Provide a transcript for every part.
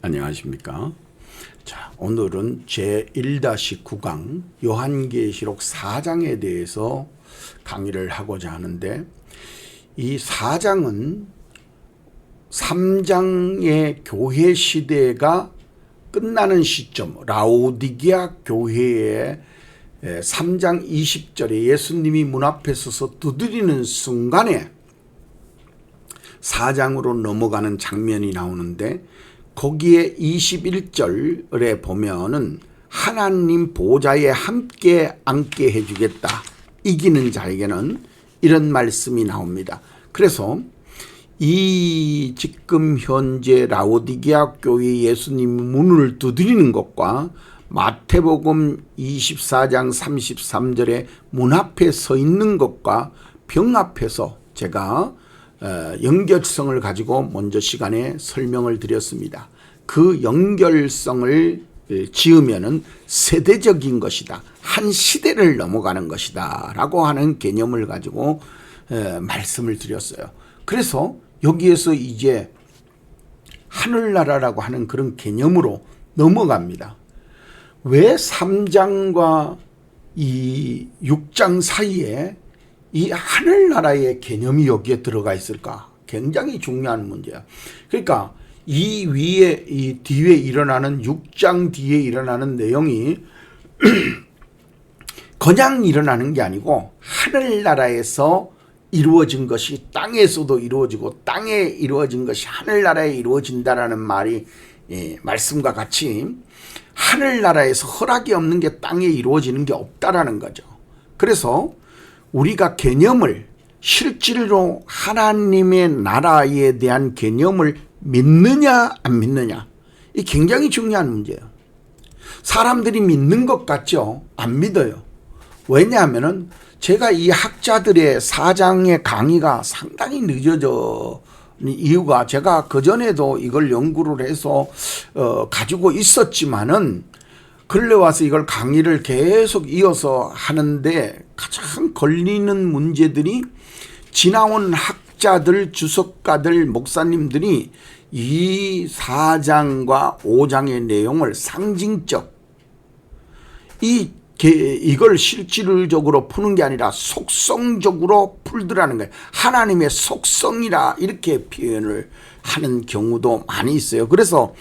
안녕하십니까. 자, 오늘은 제1-9강 요한계시록 4장에 대해서 강의를 하고자 하는데, 이 4장은 3장의 교회 시대가 끝나는 시점, 라오디게아 교회의 3장 20절에 예수님이 문 앞에 서서 두드리는 순간에 4장으로 넘어가는 장면이 나오는데, 거기에 21절에 보면은 하나님 보좌에 함께 앉게 해주겠다, 이기는 자에게는, 이런 말씀이 나옵니다. 그래서 이 지금 현재 라오디게아 교회 예수님이 문을 두드리는 것과 마태복음 24장 33절에 문 앞에 서 있는 것과 병 앞에서 제가 연결성을 가지고 먼저 시간에 설명을 드렸습니다. 그 연결성을 지으면은 세대적인 것이다, 한 시대를 넘어가는 것이다 라고 하는 개념을 가지고 말씀을 드렸어요. 그래서 여기에서 이제 하늘나라라고 하는 그런 개념으로 넘어갑니다. 왜 3장과 이 6장 사이에 이 하늘나라의 개념이 여기에 들어가 있을까? 굉장히 중요한 문제야. 그러니까 이 위에, 이 뒤에 일어나는 6장 뒤에 일어나는 내용이 그냥 일어나는 게 아니고 하늘나라에서 이루어진 것이 땅에서도 이루어지고 땅에 이루어진 것이 하늘나라에 이루어진다라는 말이 말씀과 같이 하늘나라에서 허락이 없는 게 땅에 이루어지는 게 없다라는 거죠. 그래서 우리가 개념을 실질로 하나님의 나라에 대한 개념을 믿느냐 안 믿느냐, 이 굉장히 중요한 문제예요. 사람들이 믿는 것 같죠? 안 믿어요. 왜냐하면은 제가 이 학자들의 4장의 강의가 상당히 늦어져 이유가, 제가 그전에도 이걸 연구를 해서 가지고 있었지만은 근래 와서 이걸 강의를 계속 이어서 하는데 가장 걸리는 문제들이, 지나온 학자들, 주석가들, 목사님들이 이 4장과 5장의 내용을 상징적, 이걸 실질적으로 푸는 게 아니라 속성적으로 풀더라는 거예요. 하나님의 속성이라 이렇게 표현을 하는 경우도 많이 있어요. 그래서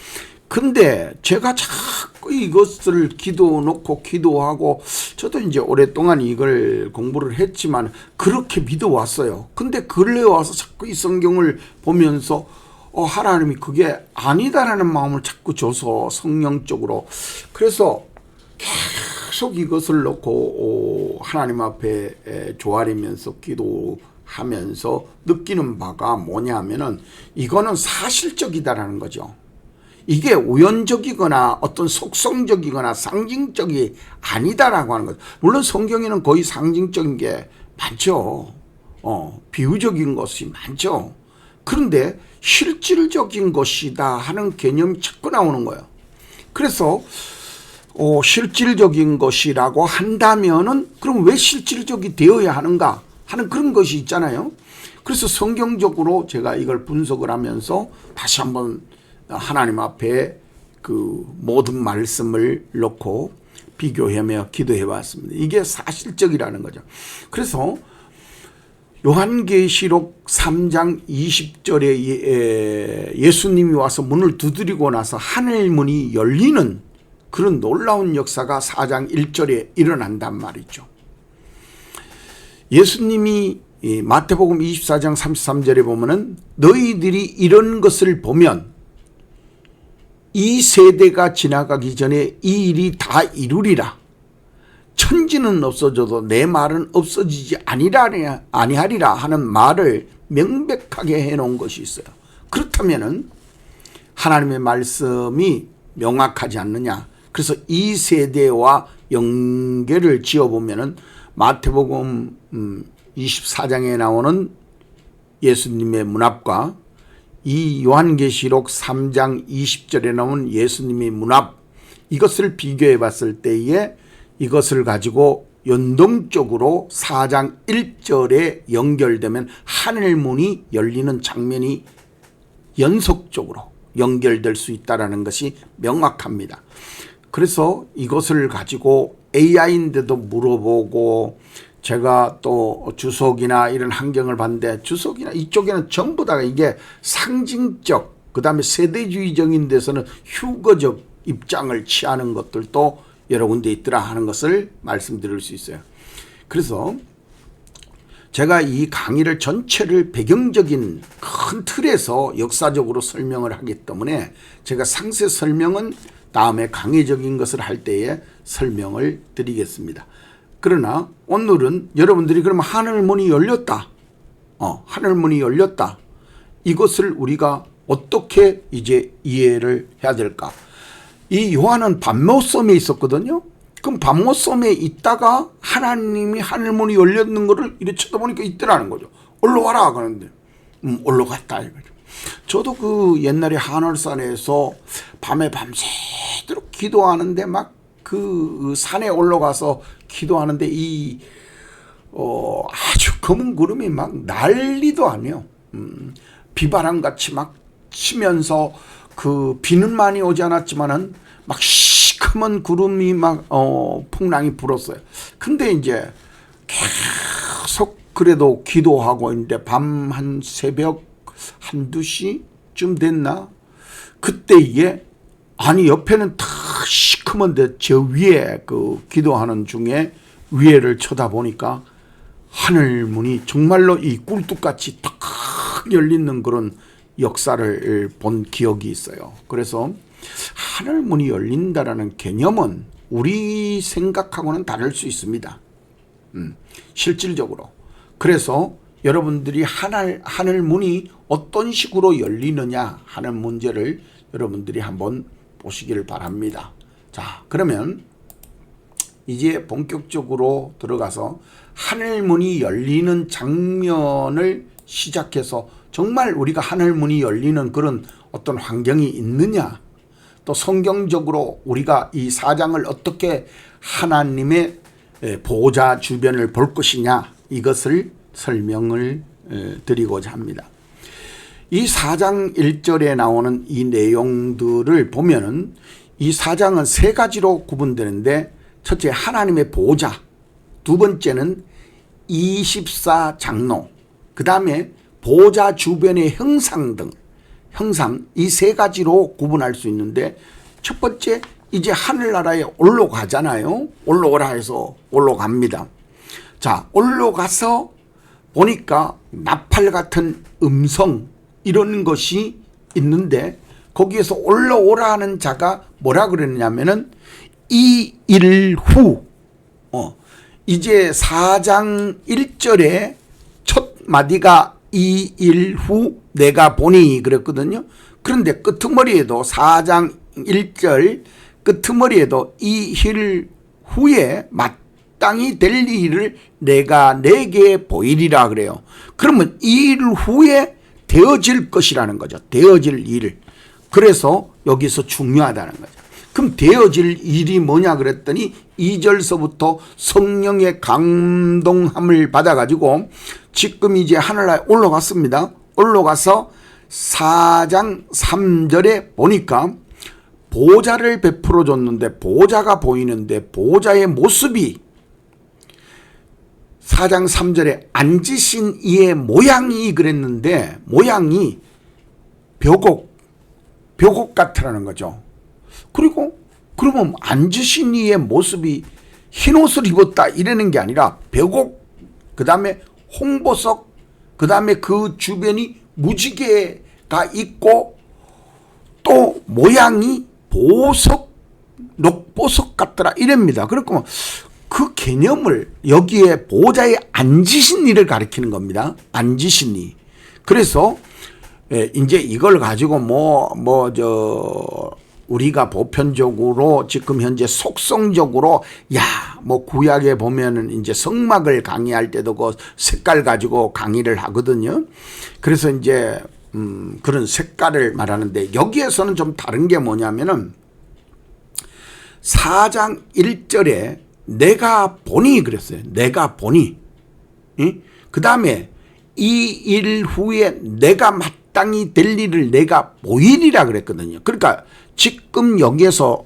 근데 제가 자꾸 이것을 기도놓고 기도하고, 저도 이제 오랫동안 이걸 공부를 했지만 그렇게 믿어왔어요. 근데 근래 와서 자꾸 이 성경을 보면서 하나님이 그게 아니다라는 마음을 자꾸 줘서 성령적으로, 그래서 계속 이것을 놓고 하나님 앞에 조아리면서 기도하면서 느끼는 바가 뭐냐면은, 이거는 사실적이다라는 거죠. 이게 우연적이거나 어떤 속성적이거나 상징적이 아니다라고 하는 거죠. 물론 성경에는 거의 상징적인 게 많죠. 비유적인 것이 많죠. 그런데 실질적인 것이다 하는 개념이 자꾸 나오는 거예요. 그래서 실질적인 것이라고 한다면은 그럼 왜 실질적이 되어야 하는가 하는 그런 것이 있잖아요. 그래서 성경적으로 제가 이걸 분석을 하면서 다시 한번 하나님 앞에 그 모든 말씀을 놓고 비교하며 기도해 봤습니다. 이게 사실적이라는 거죠. 그래서 요한계시록 3장 20절에 예수님이 와서 문을 두드리고 나서 하늘문이 열리는 그런 놀라운 역사가 4장 1절에 일어난단 말이죠. 예수님이 마태복음 24장 33절에 보면은 너희들이 이런 것을 보면 이 세대가 지나가기 전에 이 일이 다 이루리라. 천지는 없어져도 내 말은 없어지지 아니하리라 하는 말을 명백하게 해놓은 것이 있어요. 그렇다면은 하나님의 말씀이 명확하지 않느냐. 그래서 이 세대와 연결을 지어보면은 마태복음 24장에 나오는 예수님의 문 앞과 이 요한계시록 3장 20절에 나온 예수님의 문 앞, 이것을 비교해 봤을 때에 이것을 가지고 연동적으로 4장 1절에 연결되면 하늘문이 열리는 장면이 연속적으로 연결될 수 있다는 것이 명확합니다. 그래서 이것을 가지고 AI인데도 물어보고, 제가 또 주석이나 이런 환경을 봤는데, 주석이나 이쪽에는 전부 다 이게 상징적, 그 다음에 세대주의적인 데서는 휴거적 입장을 취하는 것들도 여러 군데 있더라 하는 것을 말씀드릴 수 있어요. 그래서 제가 이 강의를 전체를 배경적인 큰 틀에서 역사적으로 설명을 하기 때문에 제가 상세 설명은 다음에 강의적인 것을 할 때에 설명을 드리겠습니다. 그러나 오늘은 여러분들이 그러면 하늘문이 열렸다. 하늘문이 열렸다. 이것을 우리가 어떻게 이제 이해를 해야 될까? 이 요한은 밤모섬에 있었거든요. 그럼 밤모섬에 있다가 하나님이 하늘문이 열렸는 거를 이렇게 쳐다보니까 있더라는 거죠. 올라와라 그러는데 올라갔다 이거죠. 저도 그 옛날에 하늘산에서 밤에 밤새도록 기도하는데 막 그 산에 올라가서 기도하는데 이 아주 검은 구름이 막 난리도 아니에요. 비바람같이 막 치면서 그 비는 많이 오지 않았지만은 막 시커먼 구름이 막 풍랑이 불었어요. 근데 이제 계속 그래도 기도하고 있는데 밤 한 새벽 1-2시쯤 됐나? 그때 이게 아니 옆에는 다 시커먼데 저 위에 그 기도하는 중에 위에를 쳐다보니까 하늘문이 정말로 이 꿀뚝같이 딱 열리는 그런 역사를 본 기억이 있어요. 그래서 하늘문이 열린다라는 개념은 우리 생각하고는 다를 수 있습니다. 실질적으로. 그래서 여러분들이 하늘문이 어떤 식으로 열리느냐 하는 문제를 여러분들이 한번 보시기를 바랍니다. 자, 그러면 이제 본격적으로 들어가서 하늘문이 열리는 장면을 시작해서 정말 우리가 하늘문이 열리는 그런 어떤 환경이 있느냐, 또 성경적으로 우리가 이 4장을 어떻게 하나님의 보호자 주변을 볼 것이냐, 이것을 설명을 드리고자 합니다. 이 4장 1절에 나오는 이 내용들을 보면은 이 4장은 3가지로 구분되는데, 첫째 하나님의 보호자, 두 번째는 24장로, 그 다음에 보호자 주변의 형상 등, 형상, 이 3가지로 구분할 수 있는데, 첫 번째 이제 하늘나라에 올라가잖아요. 올라오라 해서 올라갑니다. 자, 올라가서 보니까 나팔 같은 음성 이런 것이 있는데, 거기에서 올라오라 하는 자가 뭐라 그랬냐면은 이 일 후, 이제 4장 1절에 첫 마디가 이 일 후 내가 보니 그랬거든요. 그런데 끄트머리에도 4장 1절 끄트머리에도 이 일 후에 마땅히 될 일을 내가 내게 보이리라 그래요. 그러면 이 일 후에 되어질 것이라는 거죠. 되어질 일. 그래서 여기서 중요하다는 거죠. 그럼 되어질 일이 뭐냐 그랬더니 2절서부터 성령의 감동함을 받아가지고 지금 이제 하늘나라에 올라갔습니다. 올라가서 4장 3절에 보니까 보호자를 베풀어 줬는데 보호자가 보이는데 보호자의 모습이 4장 3절에 앉으신 이의 모양이 그랬는데 모양이 벼곡 같으라는 거죠. 그리고 그러면 앉으신 이의 모습이 흰옷을 입었다 이러는 게 아니라 벼곡, 그 다음에 홍보석, 그 다음에 그 주변이 무지개가 있고 또 모양이 보석, 녹보석 같더라 이럽니다. 그렇고 그 개념을 여기에 보호자의 앉으신 이를 가리키는 겁니다. 앉으신 이. 그래서 이제 이걸 가지고 우리가 보편적으로 지금 현재 속성적으로 구약에 보면은 이제 성막을 강의할 때도 그 색깔 가지고 강의를 하거든요. 그래서 이제 그런 색깔을 말하는데 여기에서는 좀 다른 게 뭐냐면은 4장 1절에 내가 보니 그랬어요. 내가 보니. 그 다음에 이 일 후에 내가 마땅히 될 일을 내가 보이리라 그랬거든요. 그러니까 지금 여기에서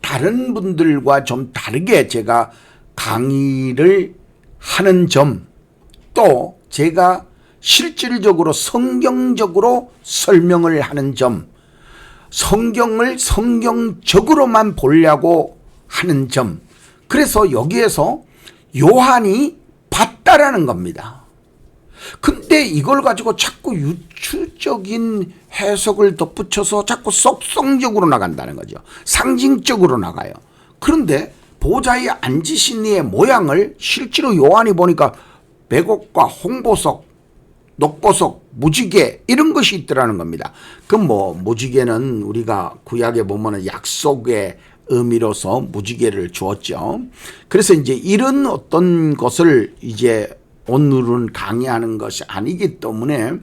다른 분들과 좀 다르게 제가 강의를 하는 점, 또 제가 실질적으로 성경적으로 설명을 하는 점, 성경을 성경적으로만 보려고 하는 점, 그래서 여기에서 요한이 봤다라는 겁니다. 근데 이걸 가지고 자꾸 유추적인 해석을 덧붙여서 자꾸 속성적으로 나간다는 거죠. 상징적으로 나가요. 그런데 보좌에 앉으신 이의 모양을 실제로 요한이 보니까 백옥과 홍보석, 녹보석, 무지개 이런 것이 있더라는 겁니다. 그 무지개는 우리가 구약에 보면은 약속의 의미로서 무지개를 주었죠. 그래서 이제 이런 어떤 것을 이제 오늘은 강의하는 것이 아니기 때문에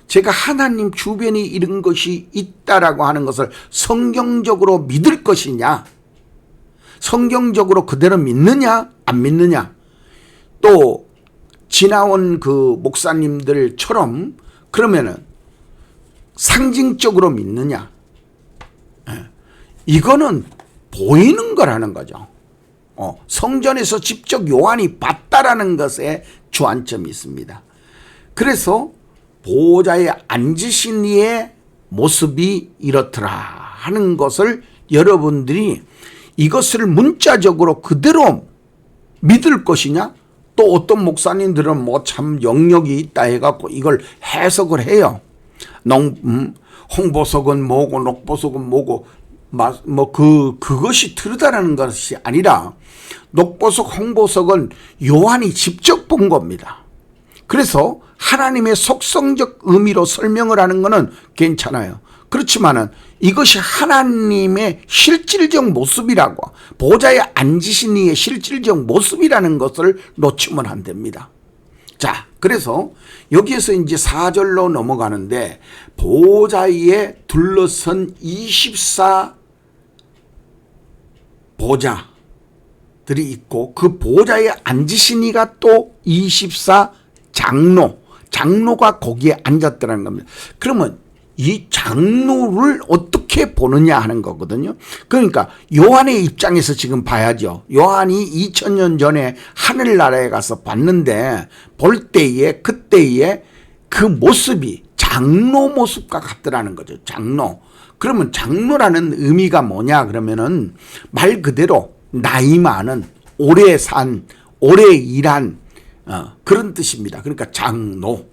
제가 하나님 주변에 이런 것이 있다라고 하는 것을 성경적으로 믿을 것이냐, 성경적으로 그대로 믿느냐 안 믿느냐, 또 지나온 그 목사님들처럼 그러면은 상징적으로 믿느냐, 이거는 보이는 거라는 거죠. 성전에서 직접 요한이 봤다라는 것에 주안점이 있습니다. 그래서 보좌에 앉으신 이의 모습이 이렇더라 하는 것을 여러분들이 이것을 문자적으로 그대로 믿을 것이냐, 또 어떤 목사님들은 참 영역이 있다 해갖고 이걸 해석을 해요. 홍보석은 뭐고 녹보석은 뭐고 그것이 틀리다라는 것이 아니라 녹보석, 홍보석은 요한이 직접 본 겁니다. 그래서 하나님의 속성적 의미로 설명을 하는 것은 괜찮아요. 그렇지만은 이것이 하나님의 실질적 모습이라고, 보좌에 앉으신 이의 실질적 모습이라는 것을 놓치면 안 됩니다. 자, 그래서 여기에서 이제 4절로 넘어가는데, 보좌에 둘러선 24 보좌들이 있고 그 보좌에 앉으신 이가 또 24 장로가 거기에 앉았다는 겁니다. 그러면 이 장로를 어떻게 보느냐 하는 거거든요. 그러니까 요한의 입장에서 지금 봐야죠. 요한이 2000년 전에 하늘나라에 가서 봤는데 볼 때에 그때에 그 모습이 장로 모습과 같더라는 거죠. 장로. 그러면 장로라는 의미가 뭐냐 그러면은 말 그대로 나이 많은, 오래 산, 오래 일한 그런 뜻입니다. 그러니까 장로.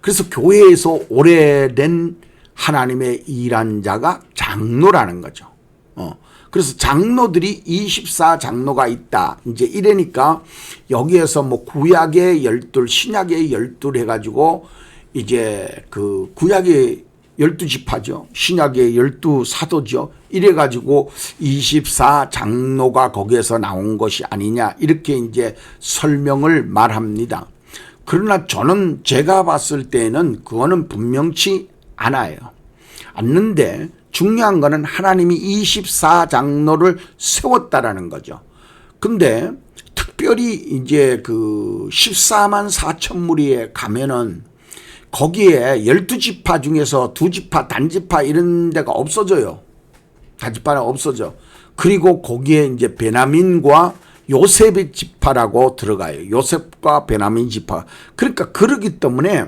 그래서 교회에서 오래된 하나님의 일한 자가 장로라는 거죠. 그래서 장로들이 24 장로가 있다. 이제 이러니까 여기에서 구약의 12, 신약의 12 해가지고 이제 그 구약의 12지파죠. 신약의 12사도죠. 이래가지고 24 장로가 거기에서 나온 것이 아니냐. 이렇게 이제 설명을 말합니다. 그러나 저는 제가 봤을 때는 그거는 분명치 않는데 중요한 거는 하나님이 24 장로를 세웠다라는 거죠. 근데 특별히 이제 그 14만 4천 무리에 가면은 거기에 12지파 중에서 2지파, 단지파 이런 데가 없어져요. 단지파는 없어져. 그리고 거기에 이제 베냐민과 요셉의 지파라고 들어가요. 요셉과 베냐민 지파. 그러니까 그러기 때문에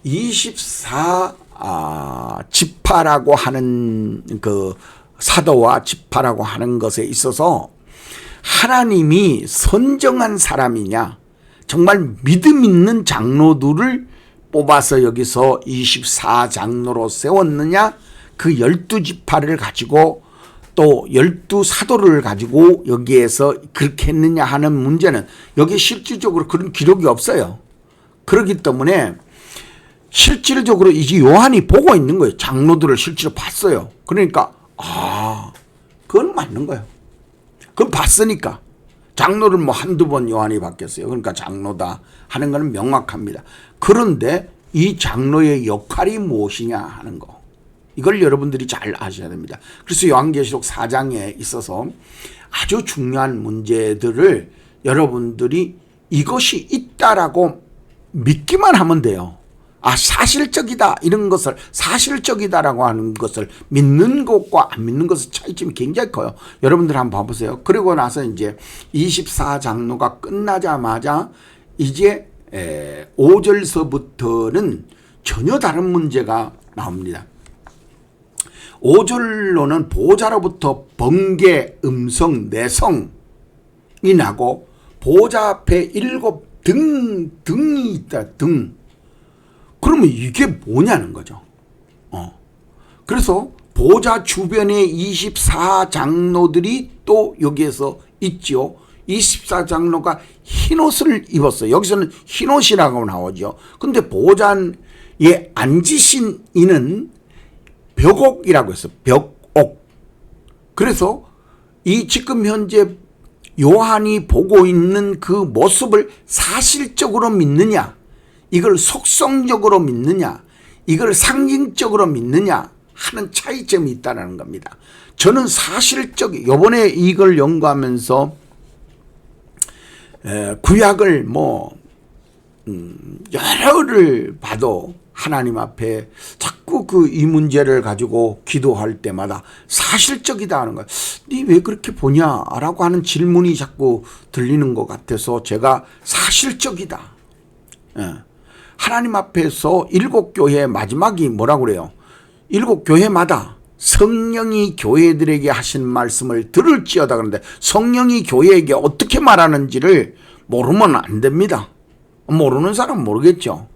24 지파라고 하는 그 사도와 지파라고 하는 것에 있어서 하나님이 선정한 사람이냐, 정말 믿음 있는 장로들을 뽑아서 여기서 24 장로로 세웠느냐, 그 12지파를 가지고 또 12사도를 가지고 여기에서 그렇게 했느냐 하는 문제는 여기 실질적으로 그런 기록이 없어요. 그렇기 때문에 실질적으로 이제 요한이 보고 있는 거예요. 장로들을 실제로 봤어요. 그러니까 그건 맞는 거예요. 그건 봤으니까. 장로를 한두 번 요한이 봤겠어요. 그러니까 장로다 하는 것은 명확합니다. 그런데 이 장로의 역할이 무엇이냐 하는 거, 이걸 여러분들이 잘 아셔야 됩니다. 그래서 요한계시록 4장에 있어서 아주 중요한 문제들을 여러분들이 이것이 있다라고 믿기만 하면 돼요. 사실적이다 이런 것을 사실적이다라고 하는 것을 믿는 것과 안 믿는 것의 차이점이 굉장히 커요. 여러분들 한번 봐보세요. 그리고 나서 이제 24장로가 끝나자마자 이제 5절서부터는 전혀 다른 문제가 나옵니다. 5절로는 보좌로부터 번개, 음성, 내성이 나고 보좌 앞에 7 등이 있다. 등. 그러면 이게 뭐냐는 거죠. 그래서 보좌 주변에 24장로들이 또 여기에서 있죠. 24장로가 흰옷을 입었어요. 여기서는 흰옷이라고 나오죠. 근데 보좌에 앉으신 이는 벽옥이라고 했어요. 벽옥. 그래서 이 지금 현재 요한이 보고 있는 그 모습을 사실적으로 믿느냐, 이걸 속성적으로 믿느냐, 이걸 상징적으로 믿느냐 하는 차이점이 있다는 겁니다. 저는 요번에 이걸 연구하면서 구약을 여러를 봐도 하나님 앞에 자꾸 이 문제를 가지고 기도할 때마다 사실적이다 하는 거예요. 니 왜 그렇게 보냐라고 하는 질문이 자꾸 들리는 것 같아서 제가 사실적이다. 하나님 앞에서 7교회 마지막이 뭐라고 그래요? 7교회마다 성령이 교회들에게 하신 말씀을 들을지어다 그러는데 성령이 교회에게 어떻게 말하는지를 모르면 안 됩니다. 모르는 사람은 모르겠죠.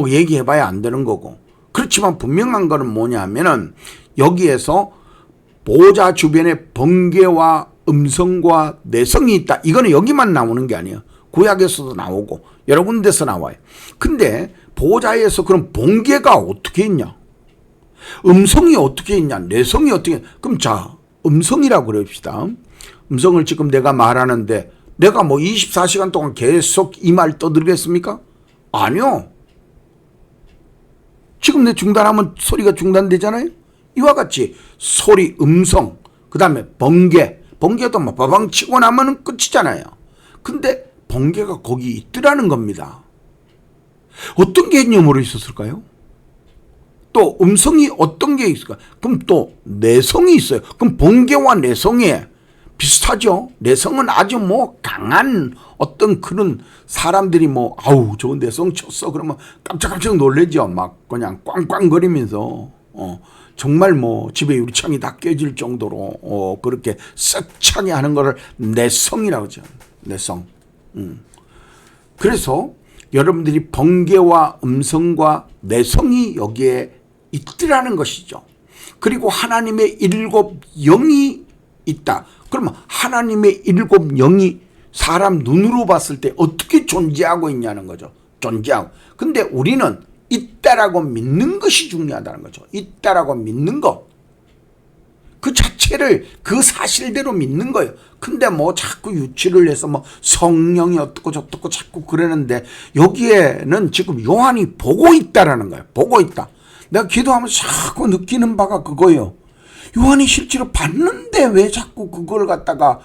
얘기해봐야 안 되는 거고. 그렇지만 분명한 거는 뭐냐면은 여기에서 보좌 주변에 번개와 음성과 내성이 있다. 이거는 여기만 나오는 게 아니에요. 구약에서도 나오고 여러 군데서 나와요. 근데 보좌에서 그럼 번개가 어떻게 있냐? 음성이 어떻게 있냐? 내성이 어떻게 있냐? 그럼 자, 음성이라고 그럽시다. 음성을 지금 내가 말하는데 내가 24시간 동안 계속 이 말 떠들겠습니까? 아니요. 지금 내 중단하면 소리가 중단되잖아요. 이와 같이 소리, 음성, 그 다음에 번개도 빠방 치고 나면 끝이잖아요. 근데 번개가 거기 있더라는 겁니다. 어떤 개념으로 있었을까요? 또 음성이 어떤 게 있을까? 그럼 또 내성이 있어요. 그럼 번개와 내성이 비슷하죠. 내성은 아주 강한 어떤 그런 사람들이 아우 저 내성 쳤어 그러면 깜짝깜짝 놀래죠. 막 그냥 꽝꽝거리면서 정말 집에 유리창이 다 깨질 정도로 그렇게 썩차게 하는 거를 내성이라고 하죠. 내성. 그래서 여러분들이 번개와 음성과 내성이 여기에 있더라는 것이죠. 그리고 하나님의 7 영이 있다. 그러면 하나님의 7 영이 사람 눈으로 봤을 때 어떻게 존재하고 있냐는 거죠. 존재하고. 근데 우리는 있다라고 믿는 것이 중요하다는 거죠. 있다라고 믿는 것. 그 자체를 그 사실대로 믿는 거예요. 근데 자꾸 유치를 해서 성령이 어떻고 저떻고 자꾸 그러는데 여기에는 지금 요한이 보고 있다라는 거예요. 보고 있다. 내가 기도하면서 자꾸 느끼는 바가 그거예요. 요한이 실제로 봤는데 왜 자꾸 그걸 갖다가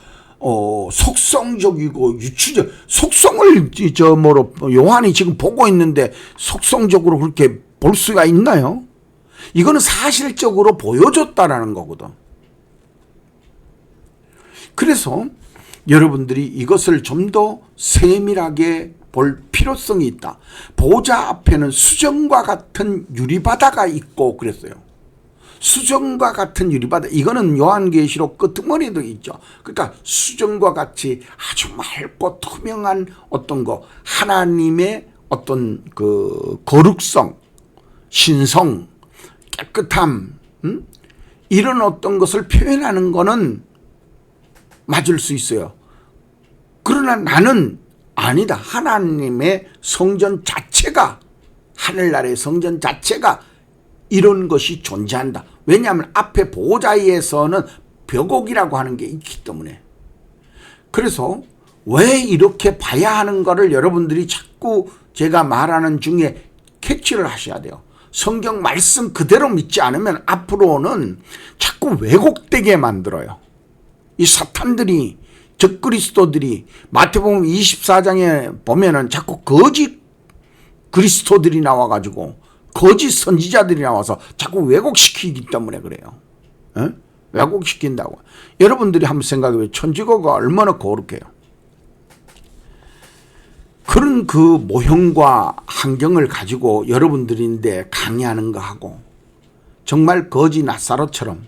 속성적이고 유추적 속성을 요한이 지금 보고 있는데 속성적으로 그렇게 볼 수가 있나요? 이거는 사실적으로 보여줬다라는 거거든. 그래서 여러분들이 이것을 좀 더 세밀하게 볼 필요성이 있다. 보좌 앞에는 수정과 같은 유리바다가 있고 그랬어요. 수정과 같은 유리바다. 이거는 요한계시록 끄트머리에도 있죠. 그러니까 수정과 같이 아주 맑고 투명한 어떤 거, 하나님의 어떤 그 거룩성, 신성, 깨끗함, 이런 어떤 것을 표현하는 거는 맞을 수 있어요. 그러나 나는 아니다. 하나님의 성전 자체가, 하늘나라의 성전 자체가 이런 것이 존재한다. 왜냐하면 앞에 보좌에서는 벽옥이라고 하는 게 있기 때문에. 그래서 왜 이렇게 봐야 하는 거를 여러분들이 자꾸 제가 말하는 중에 캐치를 하셔야 돼요. 성경 말씀 그대로 믿지 않으면 앞으로는 자꾸 왜곡되게 만들어요. 이 사탄들이, 적그리스도들이 마태복음 24장에 보면은 자꾸 거짓 그리스도들이 나와가지고 거짓 선지자들이 나와서 자꾸 왜곡시키기 때문에 그래요. 에? 왜곡시킨다고. 여러분들이 한번 생각해보면 천주교가 얼마나 거룩해요. 그런 그 모형과 환경을 가지고 여러분들인데 강의하는 거 하고 정말 거지 나사로처럼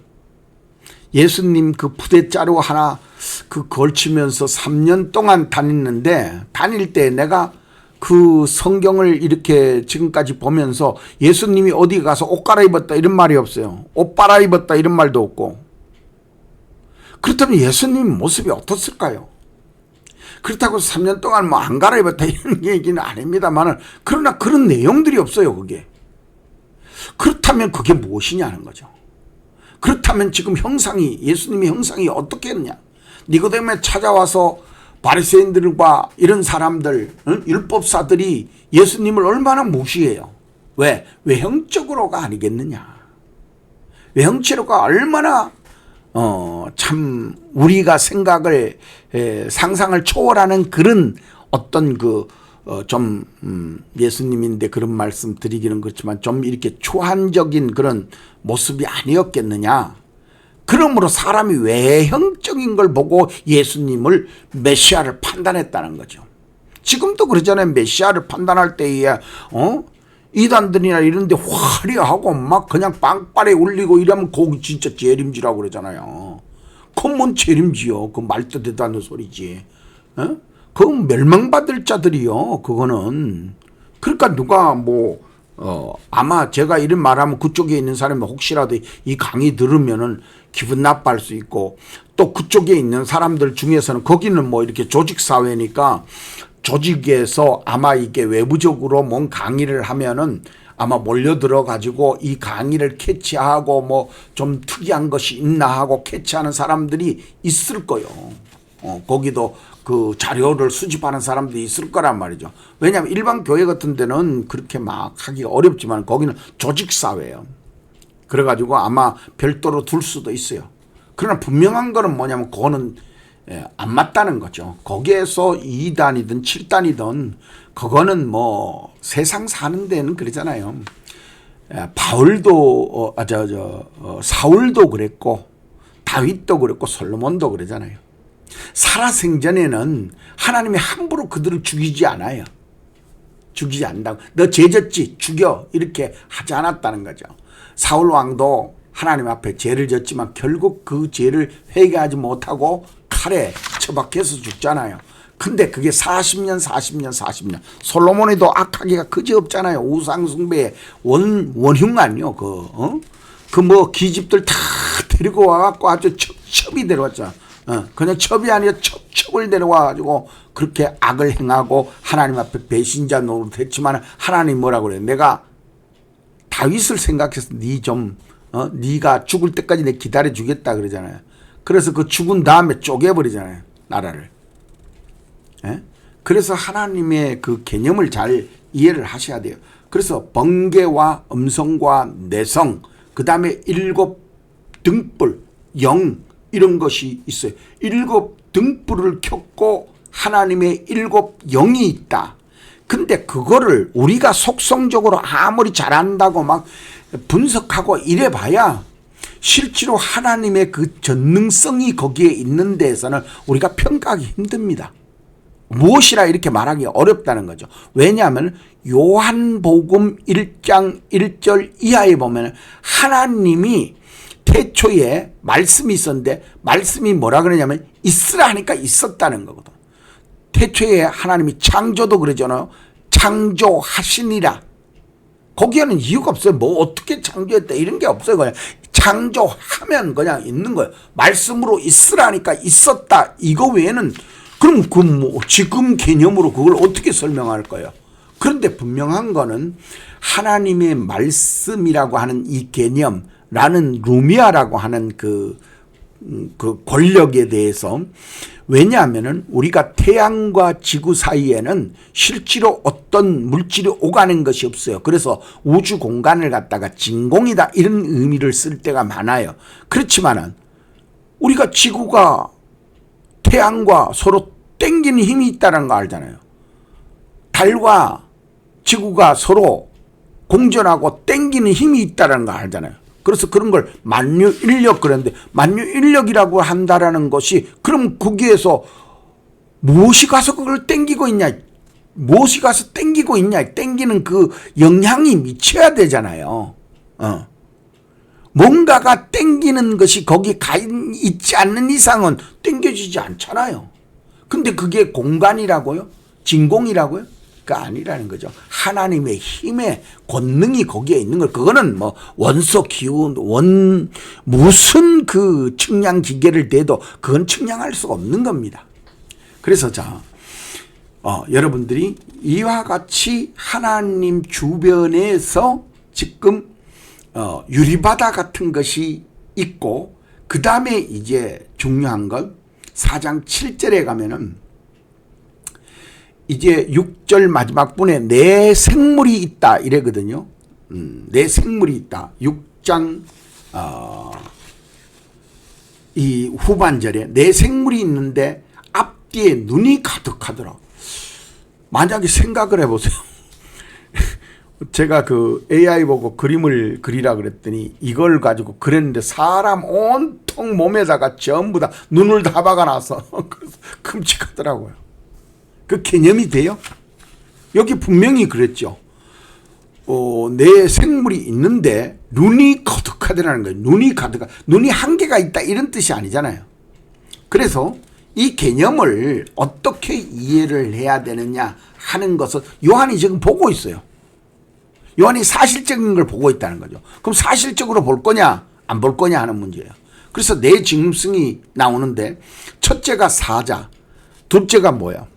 예수님 그 부대자루 하나 그 걸치면서 3년 동안 다닐 때 내가 그 성경을 이렇게 지금까지 보면서 예수님이 어디 가서 옷 갈아입었다 이런 말이 없어요. 옷 빨아입었다 이런 말도 없고. 그렇다면 예수님 모습이 어떻을까요? 그렇다고 3년 동안 뭐 안 갈아입었다 이런 얘기는 아닙니다만 그러나 그런 내용들이 없어요. 그게. 그렇다면 그게 무엇이냐는 거죠. 그렇다면 지금 형상이 예수님의 형상이 어떻게 했냐. 니고데모에 찾아와서 바리새인들과 이런 사람들 율법사들이 예수님을 얼마나 무시해요. 왜? 외형적으로가 아니겠느냐. 외형적으로가 얼마나 참 우리가 생각을 상상을 초월하는 그런 어떤 좀 예수님인데 그런 말씀 드리기는 그렇지만 좀 이렇게 초한적인 그런 모습이 아니었겠느냐. 그러므로 사람이 외형적인 걸 보고 예수님을 메시아를 판단했다는 거죠. 지금도 그러잖아요. 메시아를 판단할 때에 이단들이나 이런 데 화려하고 막 그냥 빵빠레 울리고 이러면 거기 진짜 재림지라고 그러잖아요. 그건 뭔 재림지요. 그 말도 되도 않는 소리지. 그건 멸망받을 자들이요. 그거는. 그러니까 누가 아마 제가 이런 말하면 그쪽에 있는 사람이 혹시라도 이 강의 들으면은 기분 나빠할 수 있고 또 그쪽에 있는 사람들 중에서는 거기는 이렇게 조직사회니까 조직에서 아마 이게 외부적으로 뭔 강의를 하면은 아마 몰려들어 가지고 이 강의를 캐치하고 좀 특이한 것이 있나 하고 캐치하는 사람들이 있을 거요. 거기도 그 자료를 수집하는 사람들이 있을 거란 말이죠. 왜냐하면 일반 교회 같은 데는 그렇게 막 하기가 어렵지만 거기는 조직사회예요. 그래가지고 아마 별도로 둘 수도 있어요. 그러나 분명한 거는 뭐냐면 그거는 안 맞다는 거죠. 거기에서 2단이든 7단이든 그거는 세상 사는 데는 그러잖아요. 바울도 사울도 그랬고 다윗도 그랬고 솔로몬도 그러잖아요. 살아생전에는 하나님이 함부로 그들을 죽이지 않아요. 죽이지 않는다고. 너 죄졌지? 죽여. 이렇게 하지 않았다는 거죠. 사울 왕도 하나님 앞에 죄를 졌지만 결국 그 죄를 회개하지 못하고 칼에 처박혀서 죽잖아요. 근데 그게 40년. 솔로몬이도 악하기가 그지없잖아요. 우상숭배의 원흉 아니요. 기집들 다 데리고 와갖고 아주 첩첩이 데려왔잖아. 그냥 첩이 아니라 첩첩을 데려와가지고 그렇게 악을 행하고 하나님 앞에 배신자 노릇했지만 하나님 뭐라고 그래요? 내가 다윗을 생각해서 네가 죽을 때까지 내 기다려 주겠다 그러잖아요. 그래서 그 죽은 다음에 쪼개버리잖아요. 나라를. 그래서 하나님의 그 개념을 잘 이해를 하셔야 돼요. 그래서 번개와 음성과 내성, 그 다음에 7 등불, 영 이런 것이 있어요. 7 등불을 켰고 하나님의 7 영이 있다. 근데 그거를 우리가 속성적으로 아무리 잘한다고 막 분석하고 이래봐야 실제로 하나님의 그 전능성이 거기에 있는 데에서는 우리가 평가하기 힘듭니다. 무엇이라 이렇게 말하기 어렵다는 거죠. 왜냐하면 요한복음 1장 1절 이하에 보면 하나님이 태초에 말씀이 있었는데 말씀이 뭐라 그러냐면 있으라 하니까 있었다는 거거든. 태초에 하나님이 창조도 그러잖아요. 창조하시니라. 거기에는 이유가 없어요. 어떻게 창조했다 이런 게 없어요. 그냥 창조하면 그냥 있는 거예요. 말씀으로 있으라니까 있었다. 이거 외에는 그럼 지금 개념으로 그걸 어떻게 설명할 거예요? 그런데 분명한 거는 하나님의 말씀이라고 하는 이 개념라는 루미아라고 하는 그 권력에 대해서 왜냐하면은 우리가 태양과 지구 사이에는 실제로 어떤 물질이 오가는 것이 없어요. 그래서 우주 공간을 갖다가 진공이다 이런 의미를 쓸 때가 많아요. 그렇지만은 우리가 지구가 태양과 서로 땡기는 힘이 있다는 거 알잖아요. 달과 지구가 서로 공전하고 땡기는 힘이 있다는 걸 알잖아요. 그래서 그런 걸 만유인력 그랬는데, 만유인력이라고 한다라는 것이, 그럼 거기에서 무엇이 가서 그걸 땡기고 있냐, 무엇이 가서 땡기고 있냐, 땡기는 그 영향이 미쳐야 되잖아요. 뭔가가 땡기는 것이 거기 가 있지 않는 이상은 땡겨지지 않잖아요. 근데 그게 공간이라고요? 진공이라고요? 그 아니라는 거죠. 하나님의 힘의 권능이 거기에 있는 걸, 그거는 뭐 원소 기운, 무슨 그 측량 기계를 대도 그건 측량할 수가 없는 겁니다. 그래서 자, 여러분들이 이와 같이 하나님 주변에서 지금 유리바다 같은 것이 있고, 그 다음에 이제 중요한 건 4장 7절에 가면은 이제 6절 마지막 분에 내 생물이 있다 이래거든요. 내 생물이 있다. 6장 이 후반절에 내 생물이 있는데 앞뒤에 눈이 가득하더라. 만약에 생각을 해보세요. 제가 그 AI 보고 그림을 그리라 그랬더니 이걸 가지고 그랬는데 사람 온통 몸에다가 전부 다 눈을 다 박아놔서 끔찍하더라고요. 그 개념이 돼요? 여기 분명히 그랬죠. 내 생물이 있는데 눈이 거득하다라는 거예요. 눈이 한계가 있다 이런 뜻이 아니잖아요. 그래서 이 개념을 어떻게 이해를 해야 되느냐 하는 것을 요한이 지금 보고 있어요. 요한이 사실적인 걸 보고 있다는 거죠. 그럼 사실적으로 볼 거냐 안 볼 거냐 하는 문제예요. 그래서 네 짐승이 나오는데, 첫째가 사자, 둘째가 뭐야?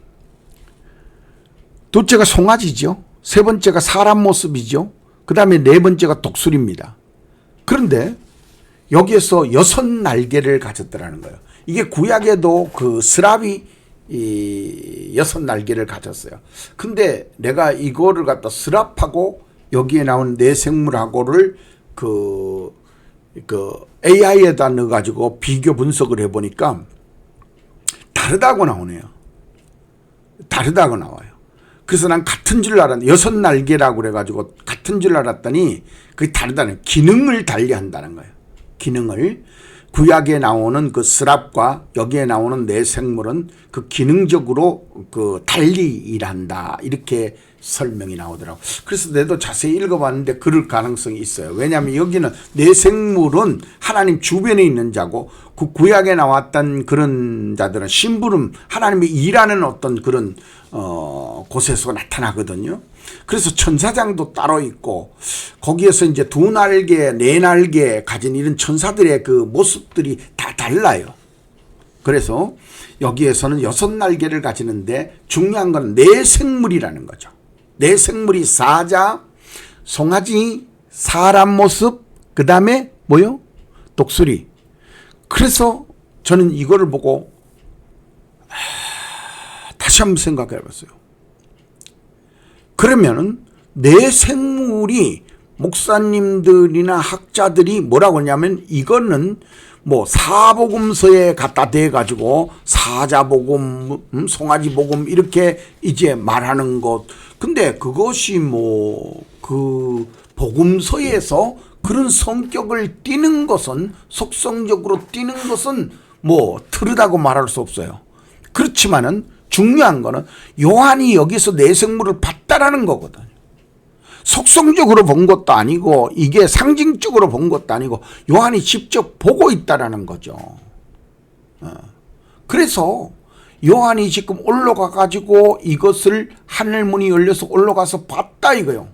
둘째가 송아지죠. 세 번째가 사람 모습이죠. 그 다음에 네 번째가 독수리입니다. 그런데 여기에서 6날개를 가졌더라는 거예요. 이게 구약에도 그 스랍이 6날개를 가졌어요. 근데 내가 이거를 갖다 스랍하고 여기에 나온 네 생물하고를 그 AI에다 넣어가지고 비교 분석을 해보니까 다르다고 나오네요. 다르다고 나와요. 그래서 난 같은 줄 알았는데 6날개라고 그래가지고 같은 줄 알았더니 그게 다르다는, 기능을 달리한다는 거예요. 기능을. 구약에 나오는 그 스랍과 여기에 나오는 내 생물은 그 기능적으로 그 달리 일한다 이렇게 설명이 나오더라고. 그래서 내도 자세히 읽어봤는데 그럴 가능성이 있어요. 왜냐하면 여기는 내 생물은 하나님 주변에 있는 자고, 그 구약에 나왔던 그런 자들은 심부름, 하나님이 일하는 어떤 그런 곳에서 나타나거든요. 그래서 천사장도 따로 있고, 거기에서 이제 2날개, 4날개 가진 이런 천사들의 그 모습들이 다 달라요. 그래서 여기에서는 6날개를 가지는데 중요한 건 내 생물이라는 거죠. 내 생물이 사자, 송아지, 사람 모습, 그 다음에 뭐요? 독수리. 그래서 저는 이거를 보고 다시 한번 생각해 봤어요. 그러면은 내 생물이, 목사님들이나 학자들이 뭐라고 하냐면 이거는 뭐 사복음서에 갖다 대가지고 사자복음, 송아지복음 이렇게 이제 말하는 것. 근데 그것이 뭐 그 복음서에서 그런 성격을 띠는 것은, 속성적으로 띠는 것은 뭐 틀리다고 말할 수 없어요. 그렇지만은 중요한 거는 요한이 여기서 내 생물을 봤다라는 거거든요. 속성적으로 본 것도 아니고 이게 상징적으로 본 것도 아니고 요한이 직접 보고 있다라는 거죠. 그래서 요한이 지금 올라가 가지고 이것을 하늘문이 열려서 올라가서 봤다 이거요.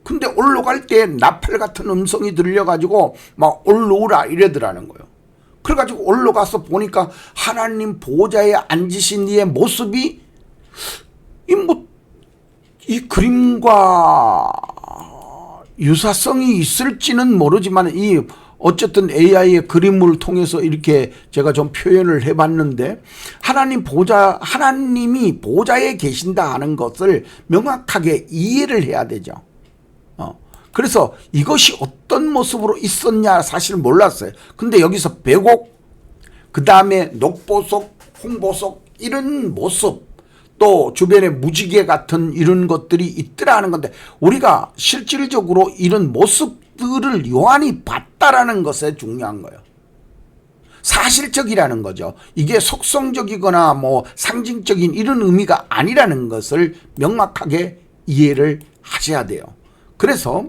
근데 올라갈 때 나팔 같은 음성이 들려가지고 막 올라오라 이러더라는 거예요. 그래가지고 올라가서 보니까 하나님 보좌에 앉으신 이의 모습이 이 그림과 유사성이 있을지는 모르지만 어쨌든 AI의 그림을 통해서 이렇게 제가 좀 표현을 해봤는데, 하나님이 보좌에 계신다 하는 것을 명확하게 이해를 해야 되죠. 그래서 이것이 어떤 모습으로 있었냐 사실 몰랐어요. 근데 여기서 백옥, 그 다음에 녹보석, 홍보석 이런 모습, 또 주변에 무지개 같은 이런 것들이 있더라 하는 건데, 우리가 실질적으로 이런 모습들을 요한이 봤다라는 것에 중요한 거예요. 사실적이라는 거죠. 이게 속성적이거나 뭐 상징적인 이런 의미가 아니라는 것을 명확하게 이해를 하셔야 돼요. 그래서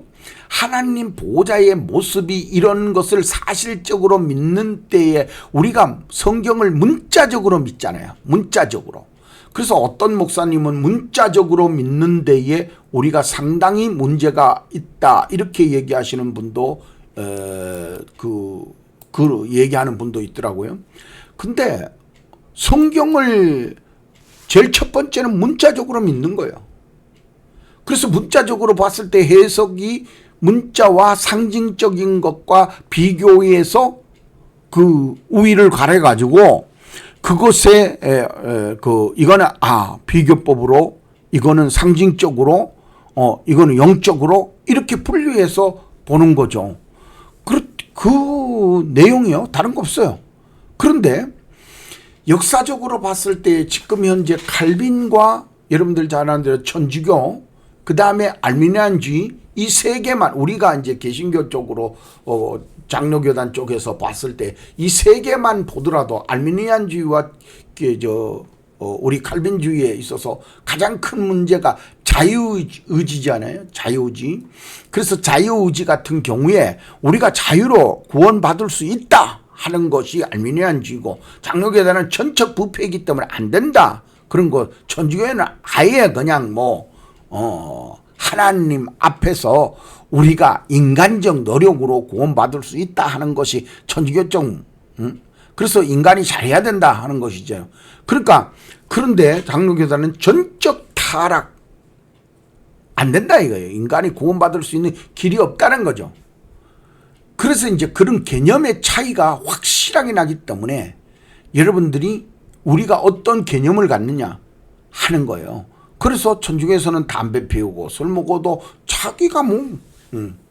하나님 보호자의 모습이 이런 것을 사실적으로 믿는 때에 우리가 성경을 문자적으로 믿잖아요. 문자적으로. 그래서 어떤 목사님은 문자적으로 믿는 데에 우리가 상당히 문제가 있다 이렇게 얘기하시는 분도 그 얘기하는 분도 있더라고요. 근데 성경을 제일 첫 번째는 문자적으로 믿는 거예요. 그래서 문자적으로 봤을 때 해석이 문자와 상징적인 것과 비교해서 그 우위를 가려가지고 그것에 이거는 비교법으로, 이거는 상징적으로, 이거는 영적으로 이렇게 분류해서 보는 거죠. 그 내용이요, 다른 거 없어요. 그런데 역사적으로 봤을 때 지금 현재 칼빈과 여러분들 잘 아는 대로 천주교, 그 다음에 알미니안주의, 이 세 개만 우리가 이제 개신교 쪽으로 장로교단 쪽에서 봤을 때 이 세 개만 보더라도 알미니안주의와 우리 칼빈주의에 있어서 가장 큰 문제가 자유의지잖아요. 자유의지. 그래서 자유의지 같은 경우에 우리가 자유로 구원받을 수 있다 하는 것이 알미니안주의고, 장로교단은 전적 부패이기 때문에 안 된다. 그런 거. 천주교회는 아예 그냥 하나님 앞에서 우리가 인간적 노력으로 구원받을 수 있다 하는 것이 천주교 쪽. 그래서 인간이 잘해야 된다 하는 것이죠. 그러니까 그런데 장로교단은 전적 타락, 안 된다 이거예요. 인간이 구원받을 수 있는 길이 없다는 거죠. 그래서 이제 그런 개념의 차이가 확실하게 나기 때문에 여러분들이 우리가 어떤 개념을 갖느냐 하는 거예요. 그래서 천주교에서는 담배 피우고 술 먹어도 자기가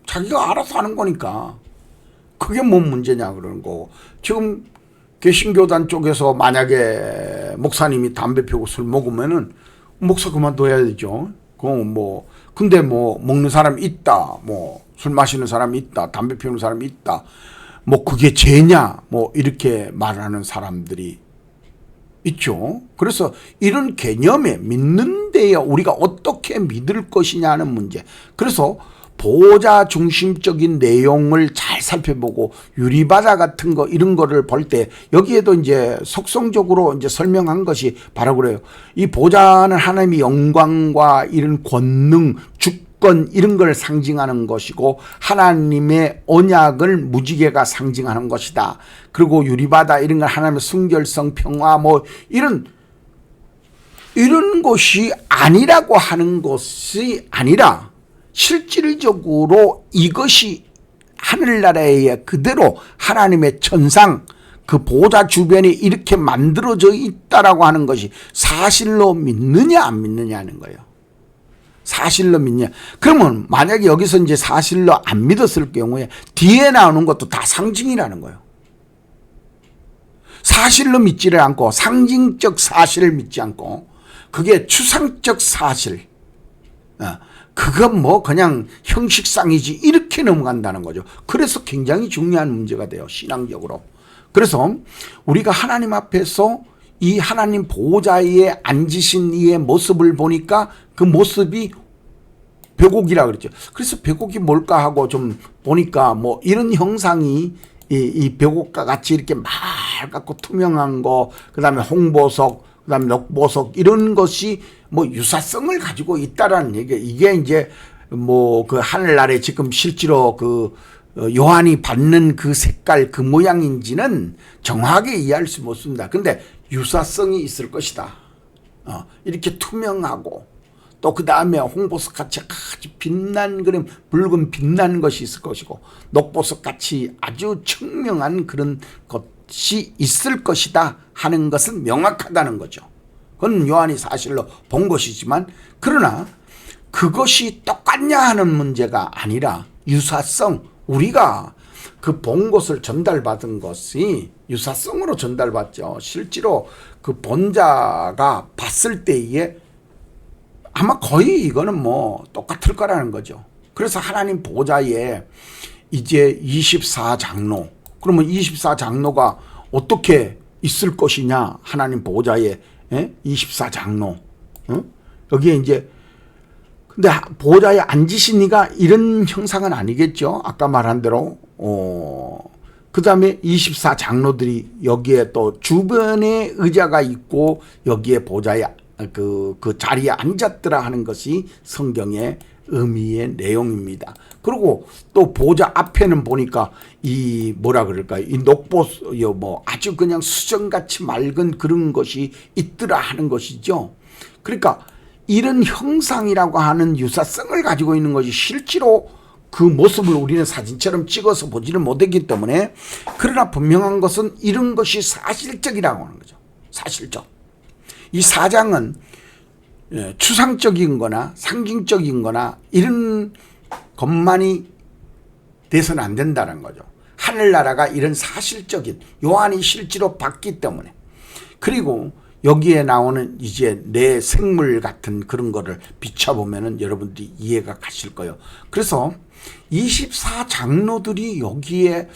자기가 알아서 하는 거니까 그게 뭔 문제냐 그러는 거고, 지금 개신교단 쪽에서 만약에 목사님이 담배 피우고 술 먹으면은 목사 그만둬야 되죠. 근데 먹는 사람이 있다, 술 마시는 사람이 있다, 담배 피우는 사람이 있다, 그게 죄냐, 이렇게 말하는 사람들이 있죠. 그래서 이런 개념에 믿는 데에 우리가 어떻게 믿을 것이냐는 문제. 그래서 보호자 중심적인 내용을 잘 살펴보고 유리바다 같은 거 이런 거를 볼 때 여기에도 이제 속성적으로 이제 설명한 것이 바로 그래요. 이 보호자는 하나님의 영광과 이런 권능, 주권 이런 걸 상징하는 것이고, 하나님의 언약을 무지개가 상징하는 것이다. 그리고 유리바다 이런 걸 하나님의 순결성, 평화 이런 것이 아니라고 하는 것이 아니라 실질적으로 이것이 하늘나라에 그대로 하나님의 천상, 그 보호자 주변에 이렇게 만들어져 있다라고 하는 것이 사실로 믿느냐 안 믿느냐는 거예요. 사실로 믿냐. 그러면 만약에 여기서 이제 사실로 안 믿었을 경우에 뒤에 나오는 것도 다 상징이라는 거예요. 사실로 믿지를 않고 상징적 사실을 믿지 않고 그게 추상적 사실, 그건 그냥 형식상이지 이렇게 넘어간다는 거죠. 그래서 굉장히 중요한 문제가 돼요, 신앙적으로. 그래서 우리가 하나님 앞에서 이 하나님 보호자의 앉으신 이의 모습을 보니까 그 모습이 벼곡이라 그랬죠. 그래서 벼곡이 뭘까 하고 좀 보니까 이런 형상이 이 벼곡과 같이 이렇게 맑고 투명한 거, 그 다음에 홍보석, 그 다음에 녹보석 이런 것이 유사성을 가지고 있다라는 얘기예요. 이게 이제 그 하늘나라에 지금 실제로 그 요한이 받는 그 색깔, 그 모양인지는 정확하게 이해할 수 없습니다. 근데 유사성이 있을 것이다. 이렇게 투명하고 또 그 다음에 홍보석 같이 아주 빛난 그런 붉은 빛난 것이 있을 것이고, 녹보석 같이 아주 청명한 그런 것이 있을 것이다 하는 것은 명확하다는 거죠. 그건 요한이 사실로 본 것이지만, 그러나 그것이 똑같냐 하는 문제가 아니라 유사성, 우리가 그 본 것을 전달받은 것이 유사성으로 전달받죠. 실제로 그 본자가 봤을 때에 아마 거의 이거는 뭐 똑같을 거라는 거죠. 그래서 하나님 보좌에 이제 24장로, 그러면 24장로가 어떻게 있을 것이냐, 하나님 보좌에 24장로. 여기에 이제 근데 보좌에 앉으시니까 이런 형상은 아니겠죠. 아까 말한 대로. 그 다음에 24장로들이 여기에 또 주변에 의자가 있고 여기에 보좌에 그 자리에 앉았더라 하는 것이 성경의 의미의 내용입니다. 그리고 또 보좌 앞에는 보니까 이 뭐라 그럴까요? 이 녹보 뭐 아주 그냥 수정같이 맑은 그런 것이 있더라 하는 것이죠. 그러니까 이런 형상이라고 하는 유사성을 가지고 있는 것이 실제로 그 모습을 우리는 사진처럼 찍어서 보지를 못했기 때문에, 그러나 분명한 것은 이런 것이 사실적이라고 하는 거죠. 사실적. 이 사장은 추상적인 거나 상징적인 거나 이런 것만이 돼서는 안 된다는 거죠. 하늘나라가 이런 사실적인, 요한이 실제로 봤기 때문에. 그리고 여기에 나오는 이제 내 생물 같은 그런 거를 비춰보면은 여러분들이 이해가 가실 거예요. 그래서 24장로들이 여기에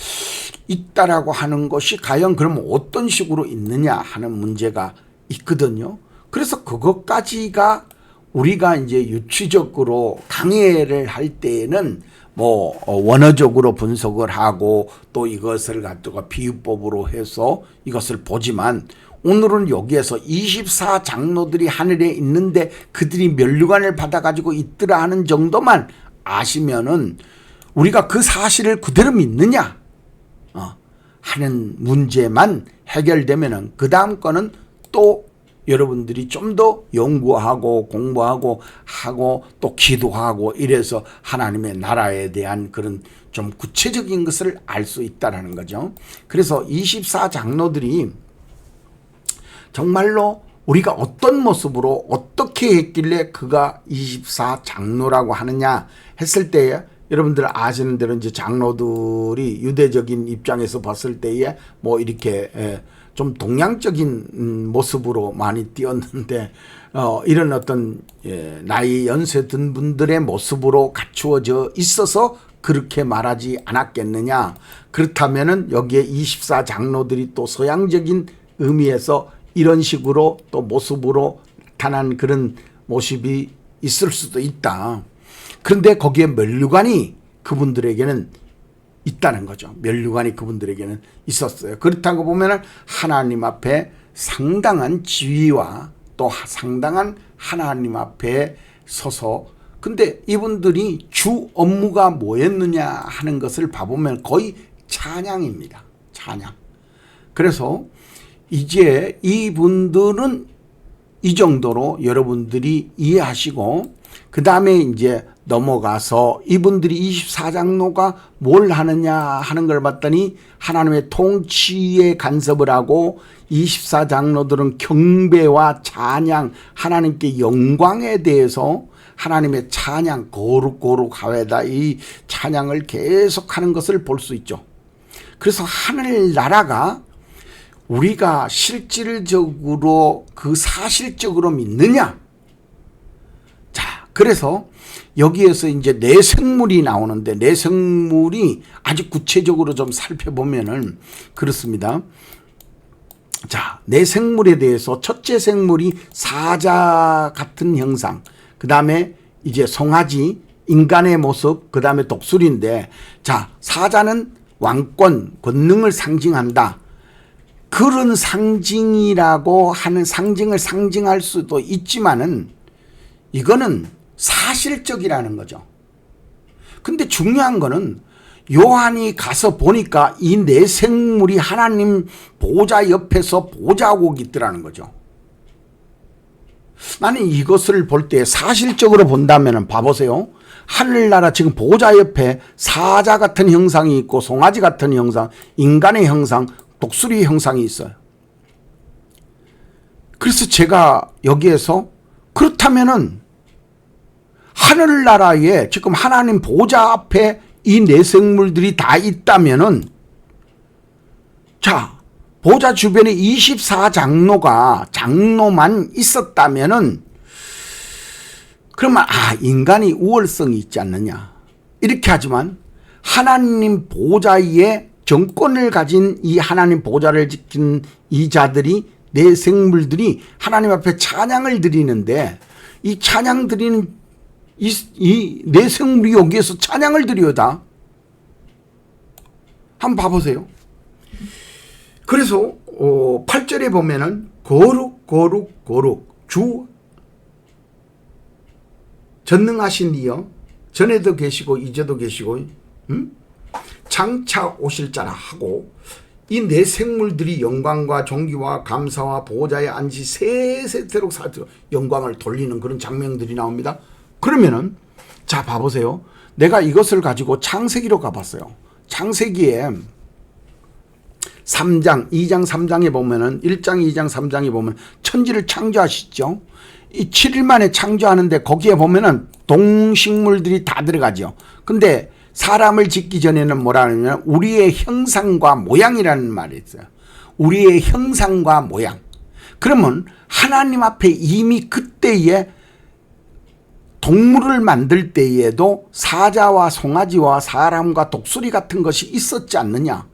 있다라고 하는 것이 과연 그러면 어떤 식으로 있느냐 하는 문제가 있거든요. 그래서 그것까지가 우리가 이제 유추적으로 강해를 할 때에는 뭐 원어적으로 분석을 하고 또 이것을 갖다가 비유법으로 해서 이것을 보지만, 오늘은 여기에서 24장로들이 하늘에 있는데 그들이 면류관을 받아가지고 있더라 하는 정도만 아시면은 우리가 그 사실을 그대로 믿느냐 하는 문제만 해결되면은 그 다음 거는 또 여러분들이 좀 더 연구하고 공부하고 하고 또 기도하고 이래서 하나님의 나라에 대한 그런 좀 구체적인 것을 알 수 있다라는 거죠. 그래서 24장로들이 정말로 우리가 어떤 모습으로 어떻게 했길래 그가 24장로라고 하느냐 했을 때에, 여러분들 아시는 대로 이제 장로들이 유대적인 입장에서 봤을 때에 뭐 이렇게 좀 동양적인 모습으로 많이 띄었는데, 이런 어떤 나이 연세 든 분들의 모습으로 갖추어져 있어서 그렇게 말하지 않았겠느냐. 그렇다면은 여기에 24장로들이 또 서양적인 의미에서 이런 식으로 또 모습으로 나타난 그런 모습이 있을 수도 있다. 그런데 거기에 면류관이 그분들에게는 있다는 거죠. 면류관이 그분들에게는 있었어요. 그렇다고 보면 하나님 앞에 상당한 지위와 또 상당한 하나님 앞에 서서, 근데 이분들이 주 업무가 뭐였느냐 하는 것을 봐보면 거의 찬양입니다. 찬양. 그래서 이제 이분들은 이 정도로 여러분들이 이해하시고, 그 다음에 이제 넘어가서 이분들이 24장로가 뭘 하느냐 하는 걸 봤더니 하나님의 통치에 간섭을 하고 24장로들은 경배와 찬양, 하나님께 영광에 대해서 하나님의 찬양, 거룩하외다 이 찬양을 계속하는 것을 볼 수 있죠. 그래서 하늘나라가 우리가 실질적으로 그 사실적으로 믿느냐? 자, 그래서 여기에서 이제 내생물이 나오는데, 내생물이 아주 구체적으로 좀 살펴보면은 그렇습니다. 자, 내생물에 대해서 첫째 생물이 사자 같은 형상, 그 다음에 이제 송아지, 인간의 모습, 그 다음에 독수리인데, 자, 사자는 왕권, 권능을 상징한다. 그런 상징이라고 하는 상징을 상징할 수도 있지만은 이거는 사실적이라는 거죠. 근데 중요한 거는 요한이 가서 보니까 이 네 생물이 하나님 보좌 옆에서 보좌하고 있더라는 거죠. 나는 이것을 볼 때 사실적으로 본다면 봐보세요. 하늘나라 지금 보좌 옆에 사자 같은 형상이 있고 송아지 같은 형상, 인간의 형상, 독수리 형상이 있어요. 그래서 제가 여기에서 그렇다면은 하늘나라에 지금 하나님 보좌 앞에 이 내생물들이 다 있다면은, 자, 보좌 주변에 24장로만 있었다면은, 그러면 인간이 우월성이 있지 않느냐 이렇게 하지만, 하나님 보좌의 정권을 가진 이 하나님 보좌를 지킨 이 자들이, 내생물들이 하나님 앞에 찬양을 드리는데, 이 찬양 드리는 이 내생물이 여기에서 찬양을 드려다. 한번 봐보세요. 그래서 8절에 보면은 거룩 거룩 거룩 주 전능하신 이여, 전에도 계시고 이제도 계시고 장차 오실 자라 하고, 이 네 생물들이 영광과 존귀와 감사와 보호자의 안지 세세대로 영광을 돌리는 그런 장면들이 나옵니다. 그러면은 자 봐보세요. 내가 이것을 가지고 창세기로 가봤어요. 창세기에 3장, 2장, 3장에 보면은 1장, 2장, 3장에 보면 천지를 창조하시죠. 이 7일 만에 창조하는데 거기에 보면은 동식물들이 다 들어가죠. 근데 사람을 짓기 전에는 뭐라 하냐면 우리의 형상과 모양이라는 말이 있어요. 우리의 형상과 모양. 그러면 하나님 앞에 이미 그때에 동물을 만들 때에도 사자와 송아지와 사람과 독수리 같은 것이 있었지 않느냐.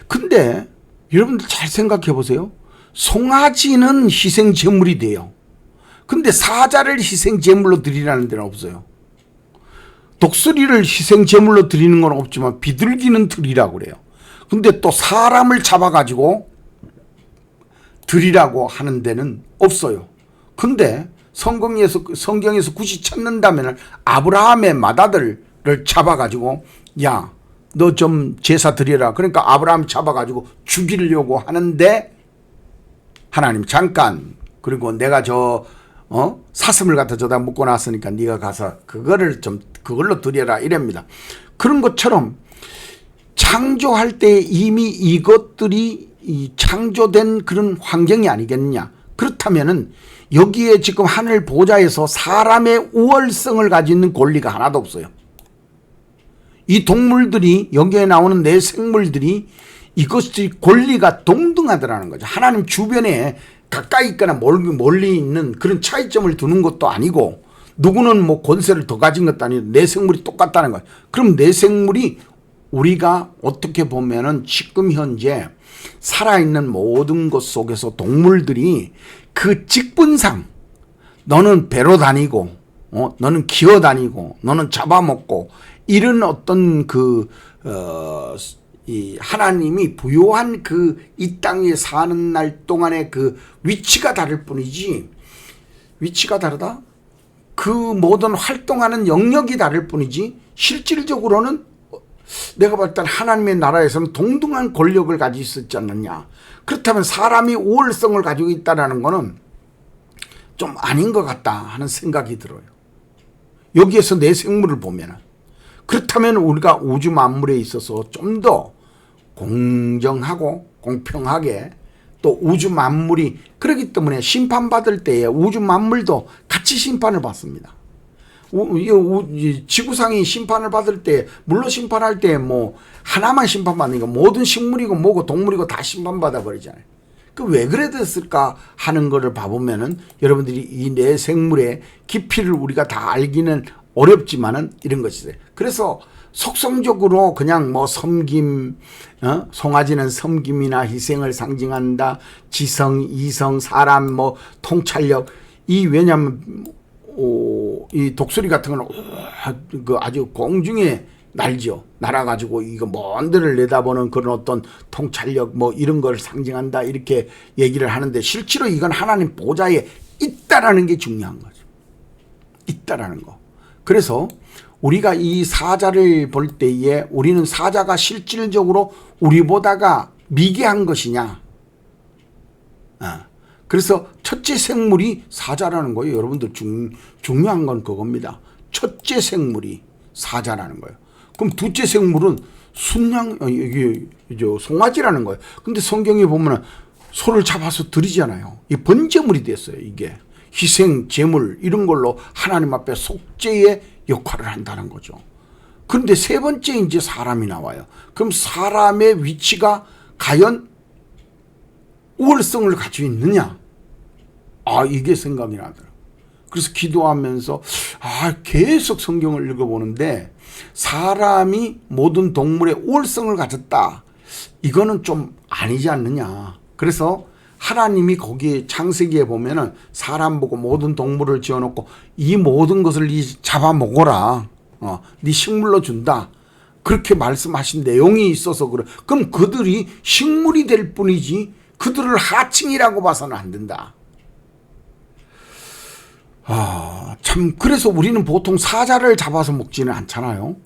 근데 여러분들 잘 생각해 보세요. 송아지는 희생 제물이 돼요. 근데 사자를 희생 제물로 드리라는 데는 없어요. 독수리를 희생 제물로 드리는 건 없지만 비둘기는 드리라고 그래요. 근데 또 사람을 잡아가지고 드리라고 하는 데는 없어요. 근데 성경에서 굳이 찾는다면 아브라함의 맏아들을 잡아가지고 야, 너 좀 제사 드려라. 그러니까 아브라함 잡아가지고 죽이려고 하는데 하나님 잠깐, 그리고 내가 사슴을 갖다 저다 묶고 놨으니까 네가 가서 그걸로 드려라 이랍니다. 그런 것처럼 창조할 때 이미 이것들이 창조된 그런 환경이 아니겠느냐. 그렇다면은 여기에 지금 하늘 보좌에서 사람의 우월성을 가지고 있는 권리가 하나도 없어요. 이 동물들이, 여기에 나오는 내 생물들이 이것이 권리가 동등하더라는 거죠. 하나님 주변에 가까이 있거나 멀리 있는 그런 차이점을 두는 것도 아니고, 누구는 뭐 권세를 더 가진 것도 아니고 내 생물이 똑같다는 거예요. 그럼 내 생물이 우리가 어떻게 보면은 지금 현재 살아있는 모든 것 속에서 동물들이 그 직분상 너는 배로 다니고 너는 기어 다니고 너는 잡아먹고 이런 어떤 이 하나님이 부여한 이 땅에 사는 날 동안의 그 위치가 다를 뿐이지, 위치가 다르다? 그 모든 활동하는 영역이 다를 뿐이지 실질적으로는 내가 볼 때 하나님의 나라에서는 동등한 권력을 가지고 있었지 않느냐. 그렇다면 사람이 우월성을 가지고 있다는 것은 좀 아닌 것 같다 하는 생각이 들어요. 여기에서 내 생물을 보면, 그렇다면 우리가 우주 만물에 있어서 좀 더 공정하고 공평하게, 또 우주 만물이 그렇기 때문에 심판받을 때에 우주 만물도 같이 심판을 받습니다. 지구상이 심판을 받을 때, 물로 심판할 때 뭐 하나만 심판받으니까 모든 식물이고 뭐고 동물이고 다 심판받아 버리잖아요. 그 왜 그래 됐을까 하는 거를 봐보면은 여러분들이 이 내 생물의 깊이를 우리가 다 알기는 어렵지만은 이런 것이 있어요. 그래서 속성적으로 그냥 뭐 섬김, 송아지는 섬김이나 희생을 상징한다. 지성, 이성, 사람, 뭐 통찰력. 왜냐면 이 독수리 같은 거는 아주 공중에 날죠. 날아가지고 이거 먼 데를 내다보는 그런 어떤 통찰력 뭐 이런 걸 상징한다 이렇게 얘기를 하는데, 실제로 이건 하나님 보좌에 있다라는 게 중요한 거죠. 있다라는 거. 그래서 우리가 이 사자를 볼 때에 우리는 사자가 실질적으로 우리보다가 미개한 것이냐. 그래서 첫째 생물이 사자라는 거예요. 여러분들 중요한 건 그겁니다. 첫째 생물이 사자라는 거예요. 그럼 둘째 생물은 송아지라는 거예요. 근데 성경에 보면 소를 잡아서 드리잖아요. 이 번제물이 됐어요. 이게 희생 제물 이런 걸로 하나님 앞에 속죄의 역할을 한다는 거죠. 그런데 세 번째 이제 사람이 나와요. 그럼 사람의 위치가 과연 우월성을 가지고 있느냐? 이게 생각이 나더라고요. 그래서 기도하면서 계속 성경을 읽어보는데 사람이 모든 동물의 우월성을 가졌다. 이거는 좀 아니지 않느냐. 그래서 하나님이 거기에 창세기에 보면은 사람 보고 모든 동물을 지어놓고 이 모든 것을 잡아먹어라. 네 식물로 준다. 그렇게 말씀하신 내용이 있어서 그래. 그럼 그들이 식물이 될 뿐이지 그들을 하층이라고 봐서는 안 된다. 참 그래서 우리는 보통 사자를 잡아서 먹지는 않잖아요.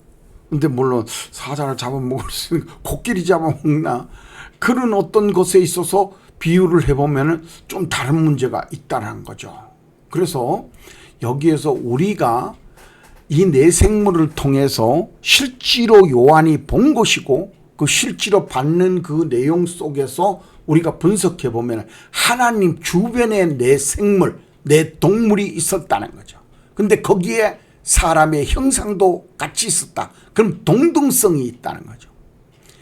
근데 물론 사자를 잡아먹을 수 있는 코끼리 잡아먹나 그런 어떤 것에 있어서 비유를 해보면 좀 다른 문제가 있다는 거죠. 그래서 여기에서 우리가 이 네 생물을 통해서 실제로 요한이 본 것이고 그 실제로 받는 그 내용 속에서 우리가 분석해 보면 하나님 주변에 네 생물, 네 동물이 있었다는 거죠. 근데 거기에 사람의 형상도 같이 있었다. 그럼 동등성이 있다는 거죠.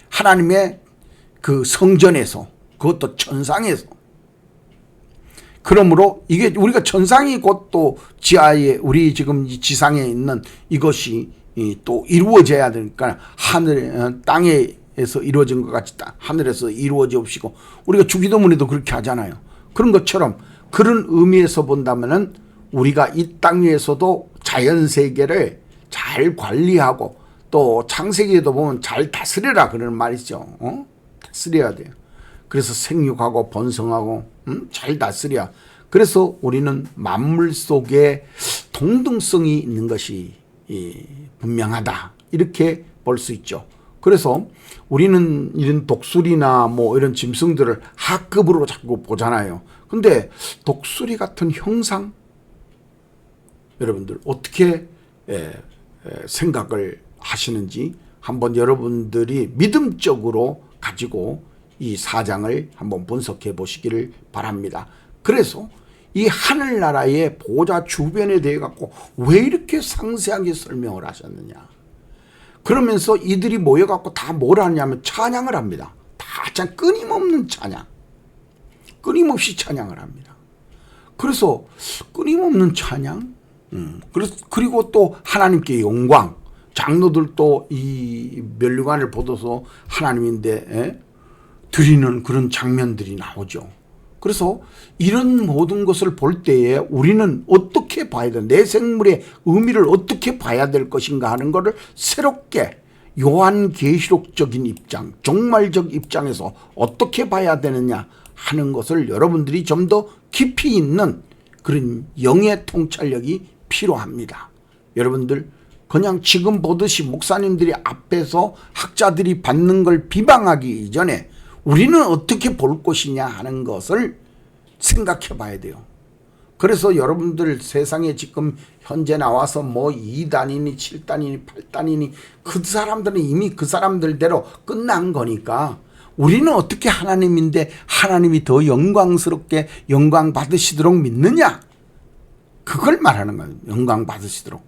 하나님의 그 성전에서, 그것도 천상에서. 그러므로 이게 우리가 천상이 곧 또 지하에 우리 지금 이 지상에 있는 이것이 또 이루어져야 되니까 하늘 땅에서 이루어진 것 같이 하늘에서 이루어지옵시고 우리가 주기도문에도 그렇게 하잖아요. 그런 것처럼 그런 의미에서 본다면은 우리가 이 땅 위에서도 자연 세계를 잘 관리하고 또 창세기에도 보면 잘 다스려라 그러는 말이죠. 다스려야 돼요. 그래서 생육하고 번성하고 잘 다스려. 그래서 우리는 만물 속에 동등성이 있는 것이 분명하다. 이렇게 볼 수 있죠. 그래서 우리는 이런 독수리나 뭐 이런 짐승들을 하급으로 자꾸 보잖아요. 근데 독수리 같은 형상 여러분들 어떻게 생각을 하시는지 한번 여러분들이 믿음적으로 가지고 이 사장을 한번 분석해 보시기를 바랍니다. 그래서 이 하늘나라의 보좌 주변에 대해 갖고 왜 이렇게 상세하게 설명을 하셨느냐. 그러면서 이들이 모여 갖고 다 뭘 하냐면 찬양을 합니다. 다 끊임없는 찬양. 끊임없이 찬양을 합니다. 그래서 끊임없는 찬양, 그리고 또 하나님께 영광, 장로들도 이 면류관을 벗어서 하나님인데 드리는 그런 장면들이 나오죠. 그래서 이런 모든 것을 볼 때에 우리는 어떻게 봐야 돼? 내 생물의 의미를 어떻게 봐야 될 것인가 하는 것을 새롭게 요한계시록적인 입장, 종말적 입장에서 어떻게 봐야 되느냐 하는 것을 여러분들이 좀 더 깊이 있는 그런 영의 통찰력이 필요합니다. 여러분들 그냥 지금 보듯이 목사님들이 앞에서 학자들이 받는 걸 비방하기 이전에 우리는 어떻게 볼 것이냐 하는 것을 생각해 봐야 돼요. 그래서 여러분들 세상에 지금 현재 나와서 뭐 2단이니 7단이니 8단이니 그 사람들은 이미 그 사람들대로 끝난 거니까 우리는 어떻게 하나님인데 하나님이 더 영광스럽게 영광 받으시도록 믿느냐? 그걸 말하는 거예요. 영광 받으시도록.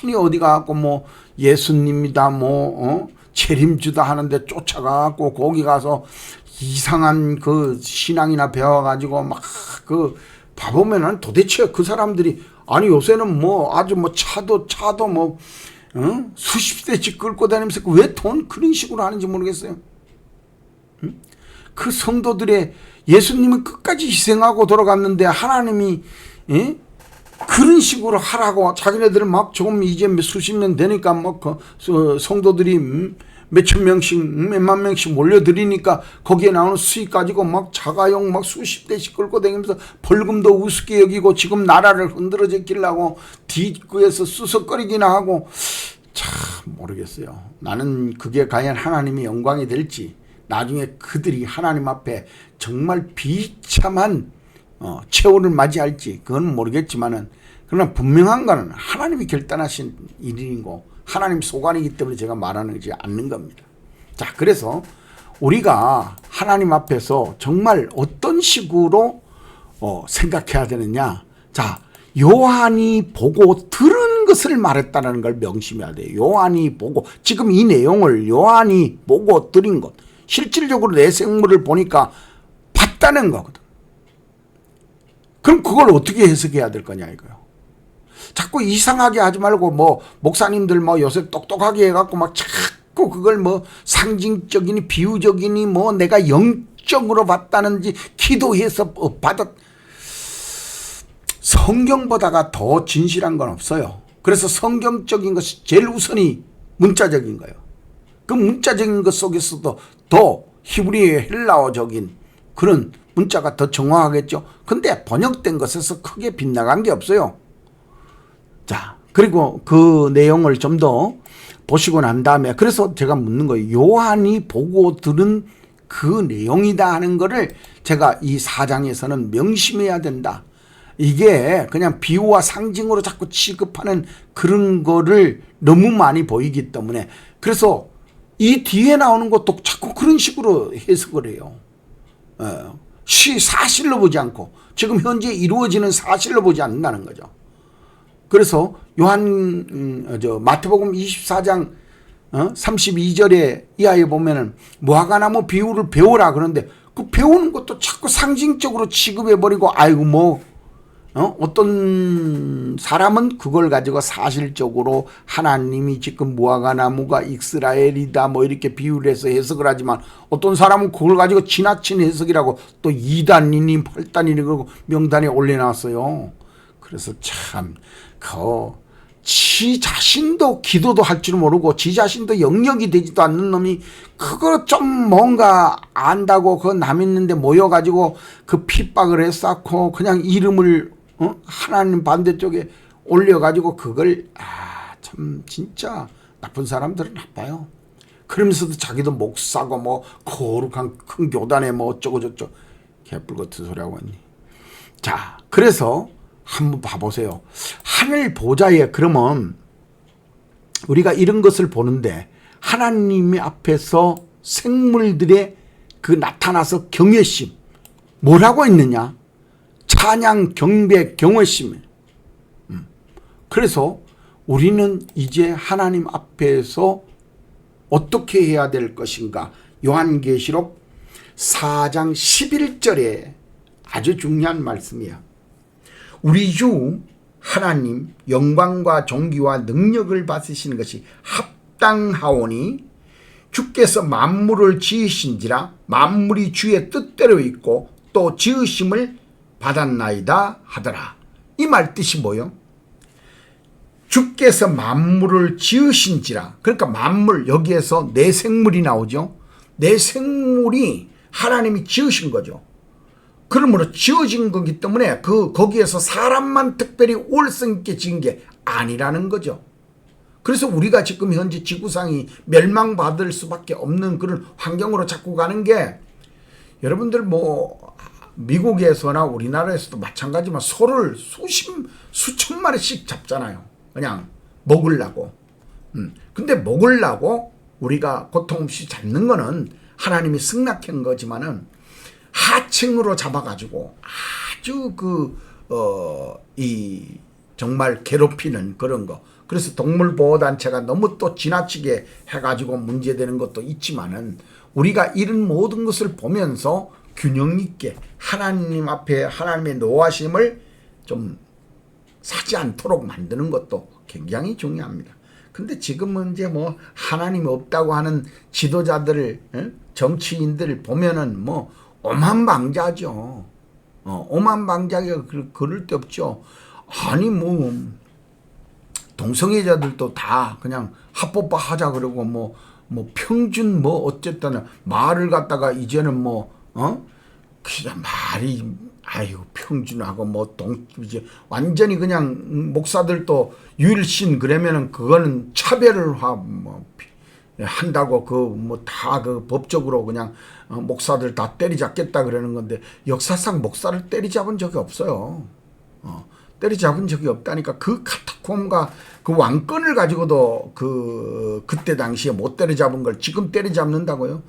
괜히 어디 가고 뭐 예수님이다 재림주다 하는데 쫓아가고 거기 가서 이상한 그 신앙이나 배워가지고 막 그 봐보면은 도대체 그 사람들이 아니 요새는 뭐 아주 뭐 차도 뭐 수십 대씩 끌고 다니면서 왜 돈 그런 식으로 하는지 모르겠어요. 그 성도들의 예수님은 끝까지 희생하고 돌아갔는데 하나님이 그런 식으로 하라고 자기네들은 막 조금 이제 수십 년 되니까 뭐 그 성도들이 몇천 명씩 몇만 명씩 몰려드리니까 거기에 나오는 수익 가지고 막 자가용 막 수십 대씩 끌고 다니면서 벌금도 우습게 여기고 지금 나라를 흔들어 제끼려고 뒷구에서 수석거리기나 하고 참 모르겠어요. 나는 그게 과연 하나님의 영광이 될지 나중에 그들이 하나님 앞에 정말 비참한 최후를 맞이할지 그건 모르겠지만은 그러나 분명한 거는 하나님이 결단하신 일이고 하나님 소관이기 때문에 제가 말하지 않는 겁니다. 자, 그래서 우리가 하나님 앞에서 정말 어떤 식으로 생각해야 되느냐. 자, 요한이 보고 들은 것을 말했다는 걸 명심해야 돼요. 요한이 보고, 지금 이 내용을 요한이 보고 드린 것, 실질적으로 내 생물을 보니까 봤다는 거거든. 그럼 그걸 어떻게 해석해야 될 거냐 이거요. 자꾸 이상하게 하지 말고, 뭐 목사님들 뭐 요새 똑똑하게 해갖고 막 자꾸 그걸 뭐 상징적이니 비유적이니 뭐 내가 영적으로 봤다는지 기도해서 받았, 성경보다가 더 진실한 건 없어요. 그래서 성경적인 것이 제일 우선이 문자적인 거예요. 그 문자적인 것 속에서도 더 히브리어 헬라어적인 그런 문자가 더 정확하겠죠. 근데 번역된 것에서 크게 빗나간 게 없어요. 자, 그리고 그 내용을 좀 더 보시고 난 다음에, 그래서 제가 묻는 거예요. 요한이 보고 들은 그 내용이다 하는 거를 제가 이 4장에서는 명심해야 된다. 이게 그냥 비유와 상징으로 자꾸 취급하는 그런 거를 너무 많이 보이기 때문에, 그래서 이 뒤에 나오는 것도 자꾸 그런 식으로 해석을 해요. 사실로 보지 않고 지금 현재 이루어지는 사실로 보지 않는다는 거죠. 그래서 마태복음 24장 32절에 이하에 보면은 무화과나무 비유를 배우라 그러는데, 그 배우는 것도 자꾸 상징적으로 취급해버리고, 아이고 뭐 어떤 사람은 그걸 가지고 사실적으로 하나님이 지금 무화과나무가 이스라엘이다 뭐 이렇게 비유를 해서 해석을 하지만, 어떤 사람은 그걸 가지고 지나친 해석이라고 또 2단이니 8단이니 그러고 명단에 올려놨어요. 그래서 참 지 자신도 기도도 할 줄 모르고 지 자신도 영역이 되지도 않는 놈이 그거 좀 뭔가 안다고 그 남 있는데 모여가지고 그 핍박을 했었고 그냥 이름을 하나님 반대쪽에 올려가지고 그걸 참 진짜 나쁜 사람들은 나빠요. 그러면서도 자기도 목사고 뭐 거룩한 큰 교단에 뭐 어쩌고 저쩌고 개뿔 같은 소리 하고 있니. 자, 그래서 한번 봐보세요. 하늘 보좌에, 그러면 우리가 이런 것을 보는데 하나님의 앞에서 생물들의 그 나타나서 경외심 뭐라고 있느냐? 찬양, 경배, 경외심. 그래서 우리는 이제 하나님 앞에서 어떻게 해야 될 것인가? 요한계시록 4장 11절에 아주 중요한 말씀이야. 우리 주 하나님 영광과 존귀와 능력을 받으시는 것이 합당하오니 주께서 만물을 지으신지라 만물이 주의 뜻대로 있고 또 지으심을 받았나이다 하더라. 이 말 뜻이 뭐요? 주께서 만물을 지으신지라, 그러니까 만물, 여기에서 내 생물이 나오죠. 내 생물이 하나님이 지으신 거죠. 그러므로 지어진 거기 때문에 거기에서 사람만 특별히 올성 있게 지은 게 아니라는 거죠. 그래서 우리가 지금 현재 지구상이 멸망받을 수밖에 없는 그런 환경으로 자꾸 가는 게, 여러분들 뭐 미국에서나 우리나라에서도 마찬가지지만 소를 수천 마리씩 잡잖아요. 그냥 먹으려고. 근데 먹으려고 우리가 고통 없이 잡는 거는 하나님이 승낙한 거지만은 하층으로 잡아가지고 아주 정말 괴롭히는 그런 거. 그래서 동물보호단체가 너무 또 지나치게 해가지고 문제되는 것도 있지만은, 우리가 이런 모든 것을 보면서 균형 있게 하나님 앞에 하나님의 노하심을 좀 사지 않도록 만드는 것도 굉장히 중요합니다. 근데 지금은 이제 뭐 하나님이 없다고 하는 지도자들을, 정치인들을 보면은 뭐 오만방자죠. 오만방자가 그럴 데 없죠. 아니 뭐 동성애자들도 다 그냥 합법화 하자 그러고 뭐 평균 뭐 어쨌든 말을 갖다가 이제는 그냥 말이 아이고 평준하고 이제 완전히 그냥 목사들도 율신 그러면은 그거는 차별화 한다고 다 법적으로 그냥 목사들 다 때리잡겠다 그러는 건데, 역사상 목사를 때리잡은 적이 없어요. 때리잡은 적이 없다니까. 그 카타콤과 그 왕권을 가지고도 그때 당시에 못 때리잡은 걸 지금 때리잡는다고요?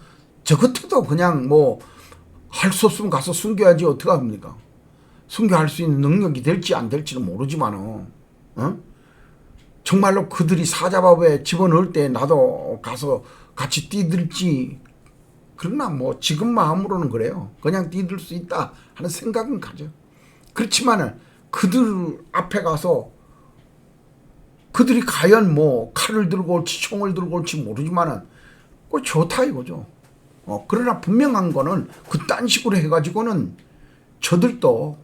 저 같아도 그냥 할 수 없으면 가서 순교하지 어떡합니까? 순교할 수 있는 능력이 될지 안 될지는 모르지만은 정말로 그들이 사자밥에 집어넣을 때 나도 가서 같이 뛰들지, 그러나 뭐 지금 마음으로는 그래요. 그냥 뛰들 수 있다 하는 생각은 가져. 그렇지만은 그들 앞에 가서 그들이 과연 뭐 칼을 들고 올지 총을 들고 올지 모르지만은 그 좋다 이거죠. 그러나 분명한 거는 그딴 식으로 해가지고는 저들도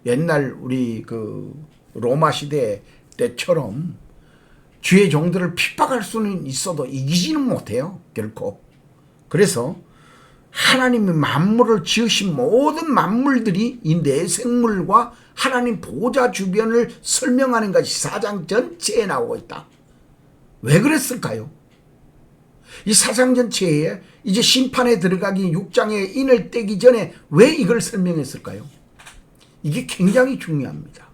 옛날 우리 그 로마 시대 때처럼 주의 종들을 핍박할 수는 있어도 이기지는 못해요, 결코. 그래서 하나님이 만물을 지으신 모든 만물들이 이 내생물과 하나님 보좌 주변을 설명하는 것이 4장 전체에 나오고 있다. 왜 그랬을까요? 이 4장 전체에 이제 심판에 들어가기 6장에 인을 떼기 전에 왜 이걸 설명했을까요? 이게 굉장히 중요합니다.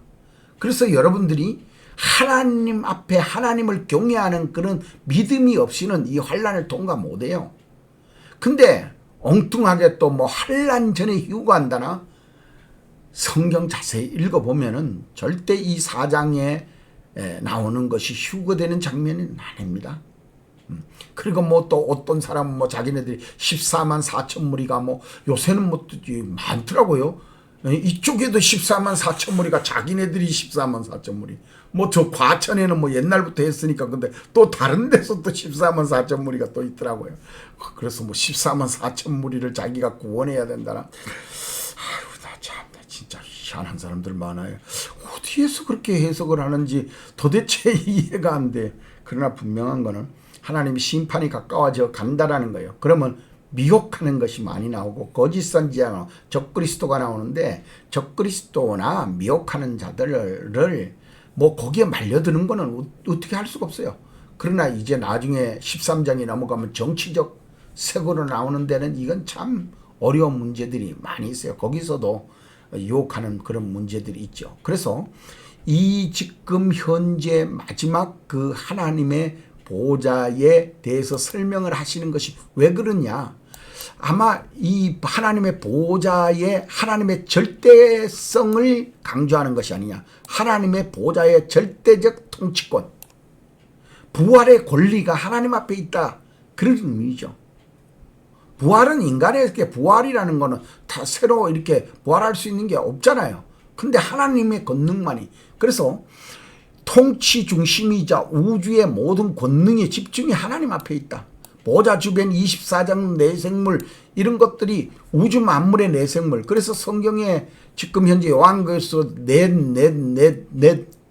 그래서 여러분들이 하나님 앞에 하나님을 경외하는 그런 믿음이 없이는 이 환난을 통과 못해요. 근데 엉뚱하게 또 뭐 환난 전에 휴거한다나, 성경 자세히 읽어보면은 절대 이 4장에 나오는 것이 휴거되는 장면은 아닙니다. 그리고 뭐 또 어떤 사람은 뭐 자기네들이 14만 4천 무리가 뭐 요새는 뭐 많더라고요. 이쪽에도 14만 4천 무리가 자기네들이 14만 4천 무리. 뭐 저 과천에는 뭐 옛날부터 했으니까, 근데 또 다른 데서 또 14만 4천 무리가 또 있더라고요. 그래서 뭐 14만 4천 무리를 자기가 구원해야 된다나. 아유, 나 참나 진짜 희한한 사람들 많아요. 어디에서 그렇게 해석을 하는지 도대체 이해가 안 돼. 그러나 분명한 거는 하나님이 심판이 가까워져 간다라는 거예요. 그러면 미혹하는 것이 많이 나오고 거짓 선지자나 적그리스도가 나오는데, 적그리스도나 미혹하는 자들을 뭐 거기에 말려드는 거는 어떻게 할 수가 없어요. 그러나 이제 나중에 13장이 넘어가면 정치적 색으로 나오는 데는 이건 참 어려운 문제들이 많이 있어요. 거기서도 유혹하는 그런 문제들이 있죠. 그래서 이 지금 현재 마지막 그 하나님의 보좌에 대해서 설명을 하시는 것이 왜 그러냐. 아마 이 하나님의 보좌에 하나님의 절대성을 강조하는 것이 아니냐. 하나님의 보좌의 절대적 통치권, 부활의 권리가 하나님 앞에 있다, 그런 의미죠. 부활은 인간에게, 부활이라는 거는 다 새로 이렇게 부활할 수 있는 게 없잖아요. 근데 하나님의 권능만이. 그래서 통치 중심이자 우주의 모든 권능의 집중이 하나님 앞에 있다. 보좌 주변 24장 내생물, 이런 것들이 우주 만물의 내생물. 그래서 성경에 지금 현재 요한계시서 넷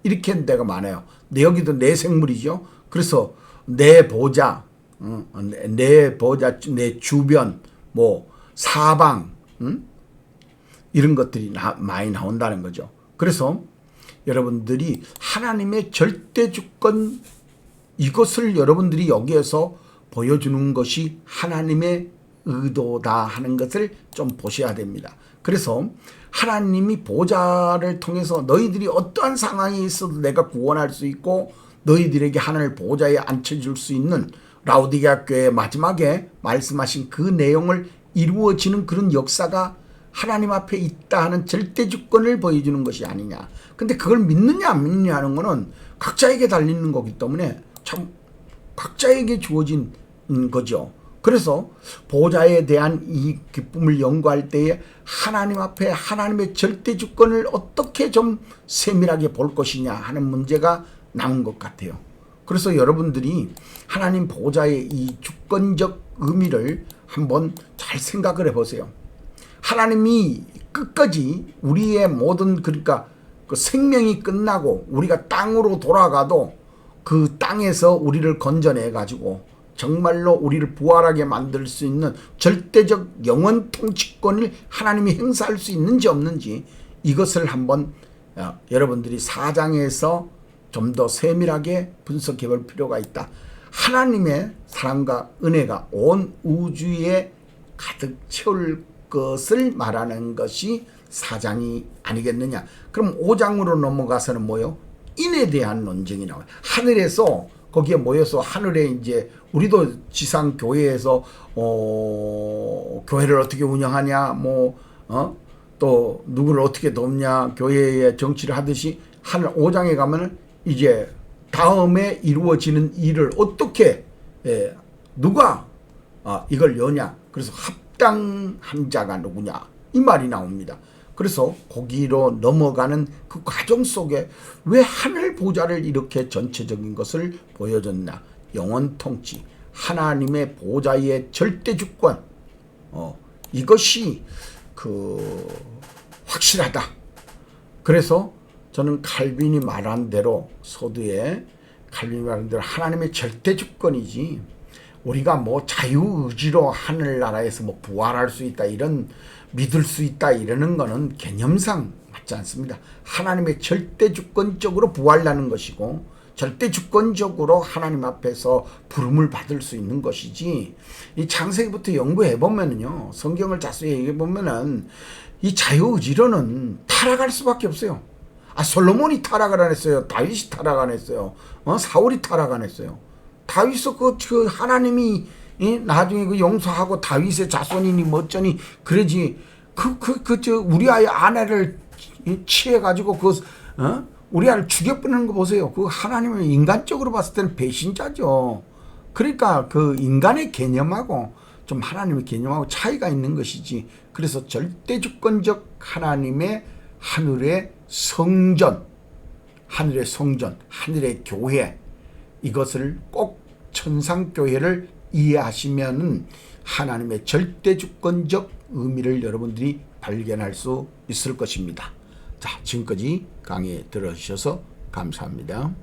이렇게 한 데가 많아요. 여기도 내생물이죠. 그래서 내 보좌, 내 보좌, 내 주변, 뭐 사방, 이런 것들이 많이 나온다는 거죠. 그래서 여러분들이 하나님의 절대 주권, 이것을 여러분들이 여기에서 보여주는 것이 하나님의 의도다 하는 것을 좀 보셔야 됩니다. 그래서 하나님이 보좌를 통해서 너희들이 어떠한 상황이 있어도 내가 구원할 수 있고 너희들에게 하나님을 보좌에 앉혀줄 수 있는, 라오디게아 교회 마지막에 말씀하신 그 내용을 이루어지는 그런 역사가 하나님 앞에 있다 하는 절대 주권을 보여주는 것이 아니냐. 근데 그걸 믿느냐 안 믿느냐 하는 거는 각자에게 달리는 거기 때문에 참 각자에게 주어진 거죠. 그래서 보좌에 대한 이 기쁨을 연구할 때에 하나님 앞에 하나님의 절대 주권을 어떻게 좀 세밀하게 볼 것이냐 하는 문제가 나온 것 같아요. 그래서 여러분들이 하나님 보좌의 이 주권적 의미를 한번 잘 생각을 해보세요. 하나님이 끝까지 우리의 모든, 그러니까 그 생명이 끝나고 우리가 땅으로 돌아가도 그 땅에서 우리를 건져내 가지고 정말로 우리를 부활하게 만들 수 있는 절대적 영원 통치권을 하나님이 행사할 수 있는지 없는지, 이것을 한번 여러분들이 4장에서 좀 더 세밀하게 분석해 볼 필요가 있다. 하나님의 사랑과 은혜가 온 우주에 가득 채울 것을 말하는 것이 4장이 아니겠느냐. 그럼 5장으로 넘어가서는 뭐요? 인에 대한 논쟁이 나와요. 하늘에서 거기에 모여서 하늘에 이제 우리도 지상 교회에서 교회를 어떻게 운영하냐, 또 누구를 어떻게 돕냐, 교회의 정치를 하듯이 하늘 5장에 가면은 이제 다음에 이루어지는 일을 어떻게 누가 이걸 여냐. 그래서 합당한 자가 누구냐 이 말이 나옵니다. 그래서 거기로 넘어가는 그 과정 속에 왜 하늘 보좌를 이렇게 전체적인 것을 보여줬나. 영원 통치, 하나님의 보좌의 절대 주권, 이것이 확실하다. 그래서 저는 칼빈이 말한 대로, 서두에 칼빈이 말한 대로 하나님의 절대 주권이지, 우리가 뭐 자유의지로 하늘나라에서 뭐 부활할 수 있다, 이런 믿을 수 있다 이러는 거는 개념상 맞지 않습니다. 하나님의 절대 주권적으로 부활하는 것이고 절대 주권적으로 하나님 앞에서 부름을 받을 수 있는 것이지, 이 창세기부터 연구해 보면은요, 성경을 자세히 얘기해 보면은 이 자유의지로는 타락할 수밖에 없어요. 솔로몬이 타락을 안 했어요. 다윗이 타락 안 했어요. 사울이 타락 안 했어요. 다윗은 그 하나님이 나중에 그 용서하고 다윗의 자손이니 뭐 어쩌니 그러지. 우리 아이 아내를 취해가지고 우리 아이를 죽여버리는 거 보세요. 그 하나님은 인간적으로 봤을 때는 배신자죠. 그러니까 그 인간의 개념하고 좀 하나님의 개념하고 차이가 있는 것이지. 그래서 절대주권적 하나님의 하늘의 성전, 하늘의 교회, 이것을 꼭 천상교회를 이해하시면은 하나님의 절대주권적 의미를 여러분들이 발견할 수 있을 것입니다. 자, 지금까지 강의 들어주셔서 감사합니다.